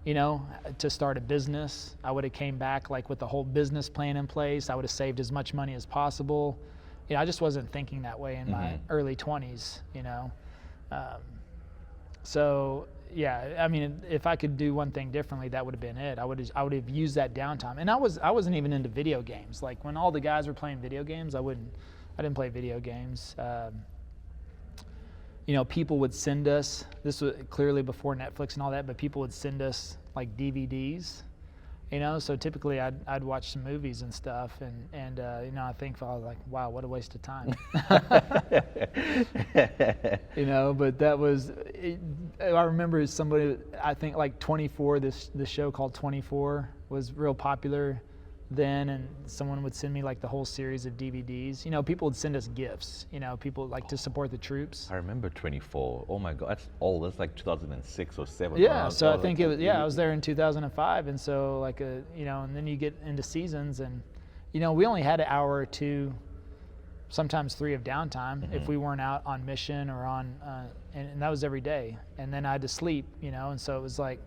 to start a business. I would have came back like with the whole business plan in place. I would have saved as much money as possible. I just wasn't thinking that way in my early 20s, So yeah, I mean, if I could do one thing differently, that would have been it. I would have used that downtime. And I wasn't even into video games. Like when all the guys were playing video games, I didn't play video games. People would send us, this was clearly before Netflix and all that, but people would send us like DVDs, so typically I'd watch some movies and stuff, and I think I was like, wow, what a waste of time. But that was, I remember somebody, I think like 24, this show called 24 was real popular then, and someone would send me like the whole series of DVDs. People would send us gifts, people like to support the troops. I remember 24. Oh my God, that's old. That's like 2006 or 7. Yeah, so I think it was, I was there in 2005, and so and then you get into seasons, and we only had an hour or two, sometimes 3 of downtime if we weren't out on mission or on, and that was every day. And then I had to sleep, and so it was like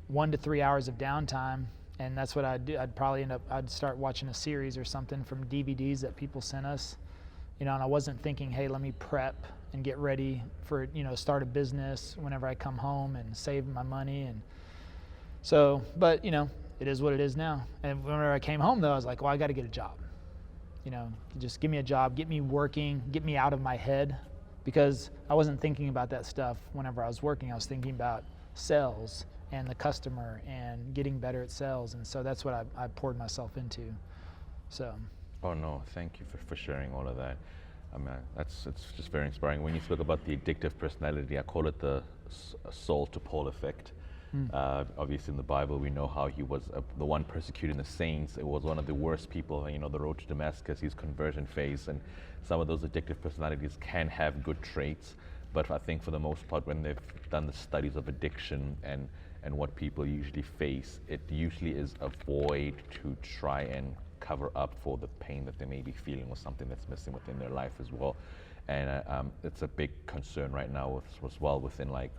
1 to 3 hours of downtime. And that's what I'd do. I'd start watching a series or something from DVDs that people sent us, and I wasn't thinking, hey, let me prep and get ready for, start a business whenever I come home and save my money. And so, but, it is what it is now. And whenever I came home though, I was like, well, I got to get a job, just give me a job, get me working, get me out of my head, because I wasn't thinking about that stuff whenever I was working. I was thinking about sales and the customer and getting better at sales. And so that's what I poured myself into. So. Oh no, thank you for sharing all of that. I mean, it's just very inspiring. When you spoke about the addictive personality, I call it the Saul to Paul effect. Obviously in the Bible, we know how he was the one persecuting the saints. It was one of the worst people, the road to Damascus, his conversion phase. And some of those addictive personalities can have good traits, but I think for the most part, when they've done the studies of addiction and what people usually face, it usually is a void to try and cover up for the pain that they may be feeling or something that's missing within their life as well. And it's a big concern right now as well within like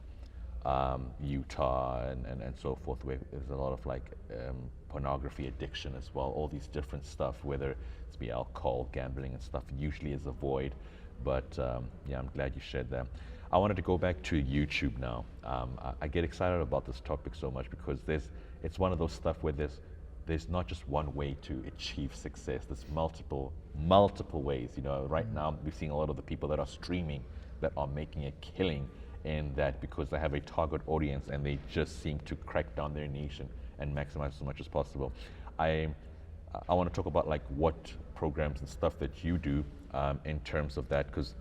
Utah and so forth, where there's a lot of like pornography addiction as well, all these different stuff, whether it's be alcohol, gambling and stuff, usually is a void. But yeah, I'm glad you shared that. I wanted to go back to YouTube now. I get excited about this topic so much because it's one of those stuff where there's not just one way to achieve success. There's multiple ways. Right now we're seeing a lot of the people that are streaming that are making a killing in that because they have a target audience and they just seem to crack down their niche and maximize as much as possible. I want to talk about like what programs and stuff that you do in terms of that, because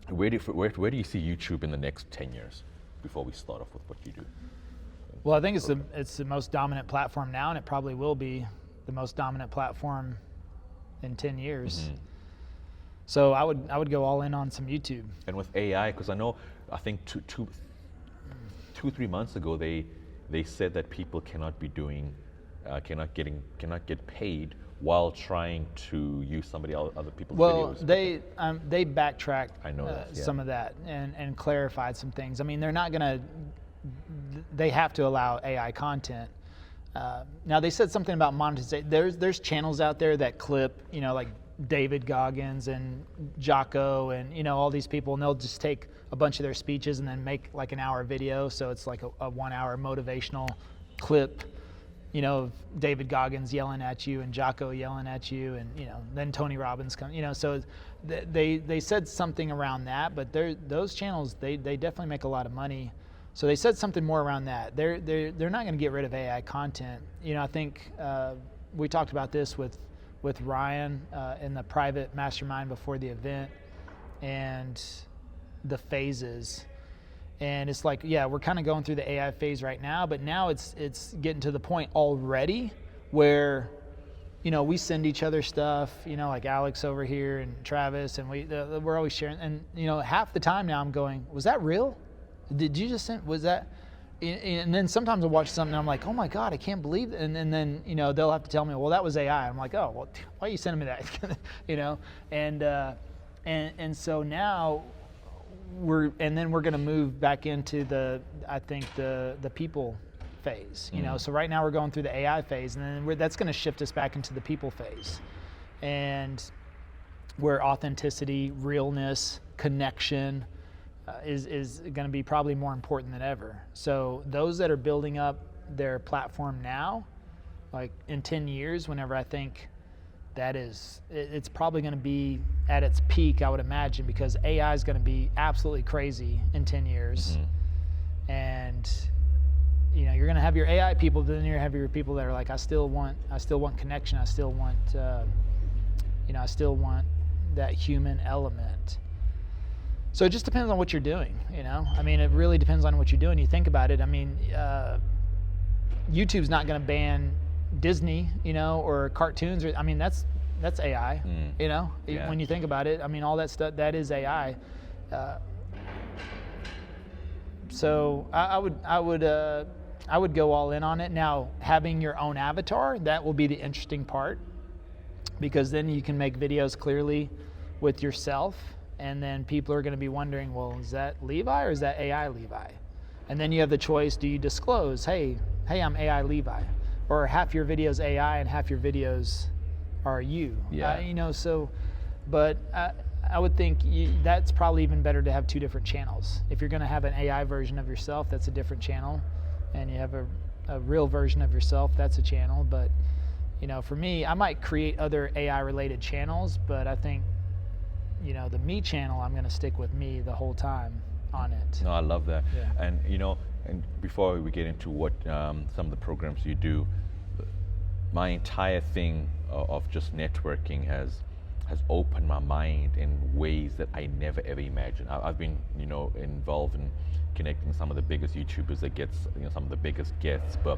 where do you see YouTube in the next 10 years before we start off with what you do? Well, I think it's the most dominant platform now, and it probably will be the most dominant platform in 10 years. So I would go all in on some YouTube. And with AI, because I think 3 months ago they said that people cannot be doing cannot get paid while trying to use other people's videos. Well, they backtracked some of that and clarified some things. I mean, they're not gonna. They have to allow AI content. Now they said something about monetization. There's channels out there that clip, like David Goggins and Jocko and all these people, and they'll just take a bunch of their speeches and then make like an hour video. So it's like a 1 hour motivational clip, of David Goggins yelling at you and Jocko yelling at you, and then Tony Robbins comes. So they said something around that, but those channels they definitely make a lot of money. So they said something more around that. They're not going to get rid of AI content. I think we talked about this with Ryan in the private mastermind before the event, and the phases. And it's like, yeah, we're kind of going through the AI phase right now, but now it's getting to the point already where, we send each other stuff, like Alex over here and Travis, and we're always sharing. And, half the time now I'm going, was that real? Did you just send, was that? and then sometimes I'll watch something and I'm like, oh my God, I can't believe it. And then, they'll have to tell me, well, that was AI. I'm like, oh, well, why are you sending me that? And so now we're going to move back into the people phase, So right now we're going through the AI phase, and then that's going to shift us back into the people phase. And where authenticity, realness, connection, is going to be probably more important than ever. So those that are building up their platform now, like in 10 years, whenever I think it's probably going to be at its peak, I would imagine, because AI is going to be absolutely crazy in 10 years. Mm-hmm. And you're going to have your AI people, but then you're going to have your people that are like, I still want connection. I still want, I still want that human element. So it just depends on what you're doing, I mean, it really depends on what you're doing. You think about it. I mean, YouTube's not going to ban Disney, or cartoons. I mean, that's AI, Yeah. When you think about it. I mean, all that stuff, that is AI. So I would go all in on it. Now, having your own avatar, that will be the interesting part, because then you can make videos clearly with yourself. And then people are going to be wondering, well, is that Levi or is that AI Levi? And then you have the choice, do you disclose, hey, I'm AI Levi? Or half your videos AI and half your videos are you? Yeah. But I would think that's probably even better to have two different channels. If you're going to have an AI version of yourself, that's a different channel. And you have a real version of yourself, that's a channel. But, for me, I might create other AI related channels, but I think, the me channel, I'm going to stick with me the whole time on it. No, I love that. Yeah. And, and before we get into what some of the programs you do, my entire thing of just networking has opened my mind in ways that I never ever imagined. I've been, involved in connecting some of the biggest YouTubers that gets, some of the biggest guests, but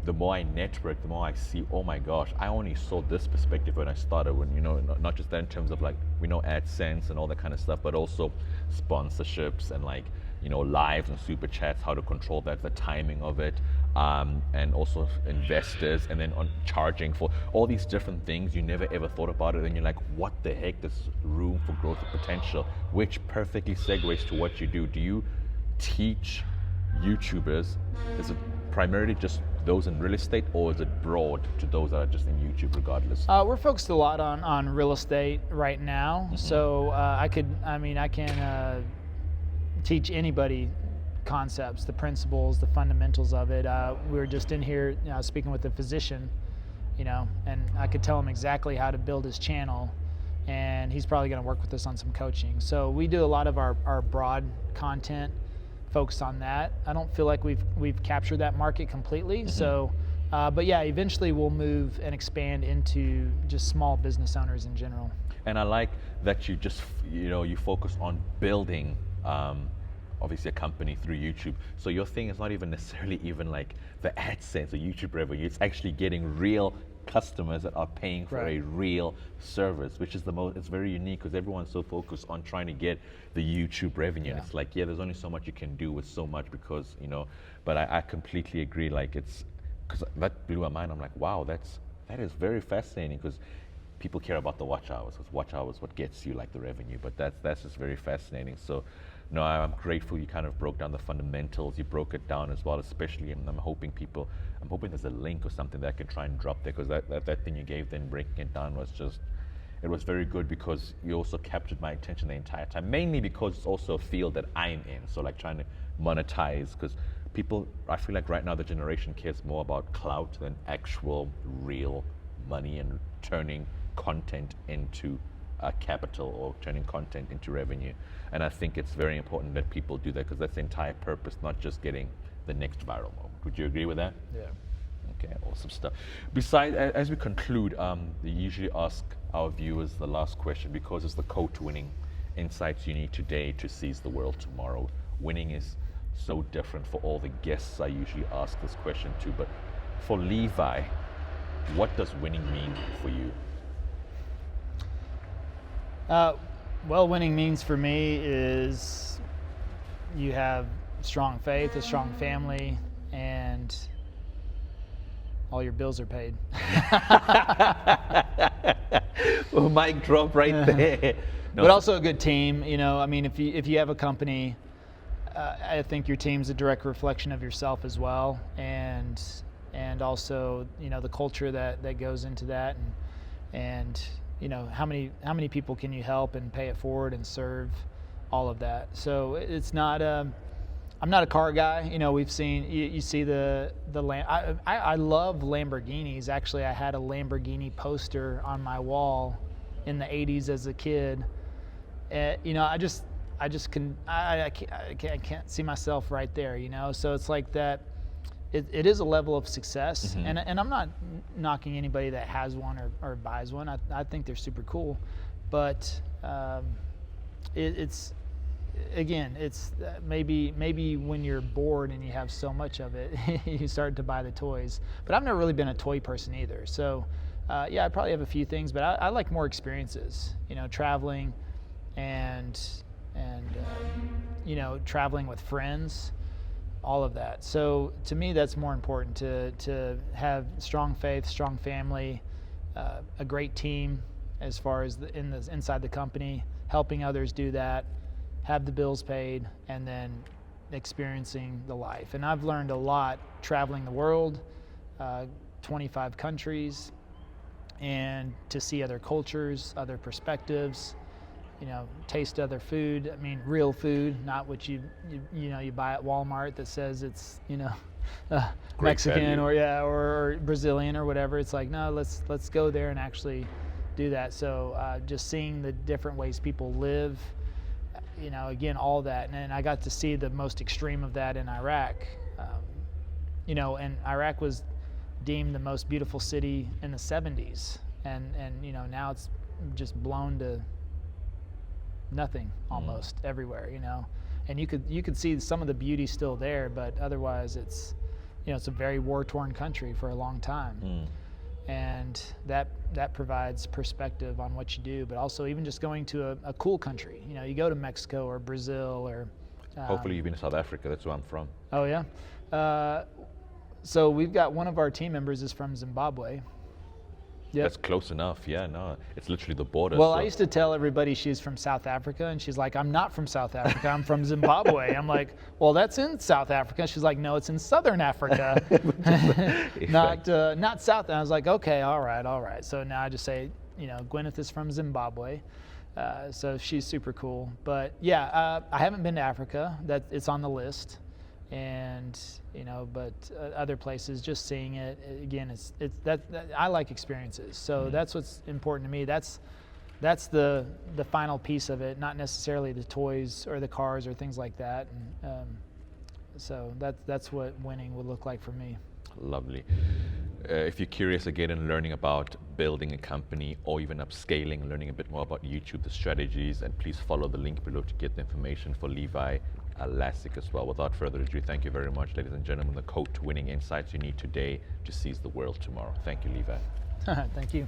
the more I network, the more I see, oh my gosh, I only saw this perspective when I started, when, not just that in terms of like, we know AdSense and all that kind of stuff, but also sponsorships and like, lives and super chats, how to control that, the timing of it, and also investors, and then on charging for all these different things. You never ever thought about it, and you're like, what the heck, there's room for growth and potential, which perfectly segues to what you do. Do you teach YouTubers? Is it primarily just those in real estate, or is it broad to those that are just in YouTube regardless? We're focused a lot on real estate right now. Mm-hmm. So I can teach anybody concepts, the principles, the fundamentals of it. We were just in here speaking with a physician, and I could tell him exactly how to build his channel, and he's probably going to work with us on some coaching. So we do a lot of our broad content focused on that. I don't feel like we've captured that market completely. Mm-hmm. So, but yeah, eventually we'll move and expand into just small business owners in general. And I like that you just, you focus on building, obviously a company through YouTube. So your thing is not even necessarily even like the AdSense or YouTube revenue. It's actually getting real customers that are paying for a real service, which is it's very unique, because everyone's so focused on trying to get the YouTube revenue. Yeah. And it's like, there's only so much you can do with so much, because, but I completely agree. Like, because that blew my mind. I'm like, wow, that is very fascinating, because people care about the watch hours, because watch hours what gets you like the revenue, but that's just very fascinating. So no, I'm grateful you kind of broke down the fundamentals. You broke it down as well, especially, and I'm hoping there's a link or something that I can try and drop there, because that thing you gave then, breaking it down, it was very good, because you also captured my attention the entire time, mainly because it's also a field that I'm in. So like trying to monetize, because I feel like right now the generation cares more about clout than actual real money and turning content into capital, or turning content into revenue. And I think it's very important that people do that, because that's the entire purpose, not just getting the next viral moment. Would you agree with that? Yeah. Okay, awesome stuff. Besides, as we conclude, we usually ask our viewers the last question, because it's the code to winning: insights you need today to seize the world tomorrow. Winning is so different for all the guests I usually ask this question to, but for Levi, what does winning mean for you? Well, winning means for me is you have strong faith, a strong family, and all your bills are paid. Well, mic drop right there. No, But also a good team. I mean, if you have a company, I think your team's a direct reflection of yourself as well, and also the culture that goes into that, and how many people can you help and pay it forward and serve, all of that. So it's not I'm not a car guy. We've seen you see the I love Lamborghinis. Actually, I had a Lamborghini poster on my wall in the 80s as a kid. I can't see myself right there. So it's like that. It is a level of success, Mm-hmm. and I'm not knocking anybody that has one or buys one. I think they're super cool, but it's maybe when you're bored and you have so much of it, you start to buy the toys. But I've never really been a toy person either. So I probably have a few things, but I like more experiences. Traveling, and traveling with friends, all of that. So to me, that's more important, to have strong faith, strong family, a great team as far as inside the company, helping others do that, have the bills paid, and then experiencing the life. And I've learned a lot traveling the world, 25 countries, and to see other cultures, other perspectives, taste other food. I mean, real food, not what you buy at Walmart that says it's Mexican or Brazilian or whatever. It's like, no, let's go there and actually do that. So just seeing the different ways people live, again, all that. And I got to see the most extreme of that in Iraq. And Iraq was deemed the most beautiful city in the 70s, and now it's just blown to nothing almost everywhere. And you could see some of the beauty still there, but otherwise it's it's a very war-torn country for a long time. And that provides perspective on what you do, but also even just going to a cool country. You go to Mexico or Brazil or hopefully you've been to South Africa. That's where I'm from. Oh yeah. So we've got one of our team members is from Zimbabwe. Yep. That's close enough. Yeah, no, it's literally the border. Well, I used to tell everybody she's from South Africa, and she's like, I'm not from South Africa, I'm from Zimbabwe. I'm like, well, that's in South Africa. She's like, no, it's in Southern Africa, not South. And I was like, okay, all right. So now I just say, Gwyneth is from Zimbabwe. So she's super cool. But yeah, I haven't been to Africa. It's on the list. And but other places, just seeing it again, it's that I like experiences. So that's what's important to me. That's the final piece of it, not necessarily the toys or the cars or things like that. And so that's what winning would look like for me. Lovely. If you're curious again in learning about building a company or even upscaling, learning a bit more about YouTube, the strategies, and please follow the link below to get the information for Levi Lascsak as well. Without further ado, thank you very much, ladies and gentlemen. The code to winning insights you need today to seize the world tomorrow. Thank you, Levi. Thank you.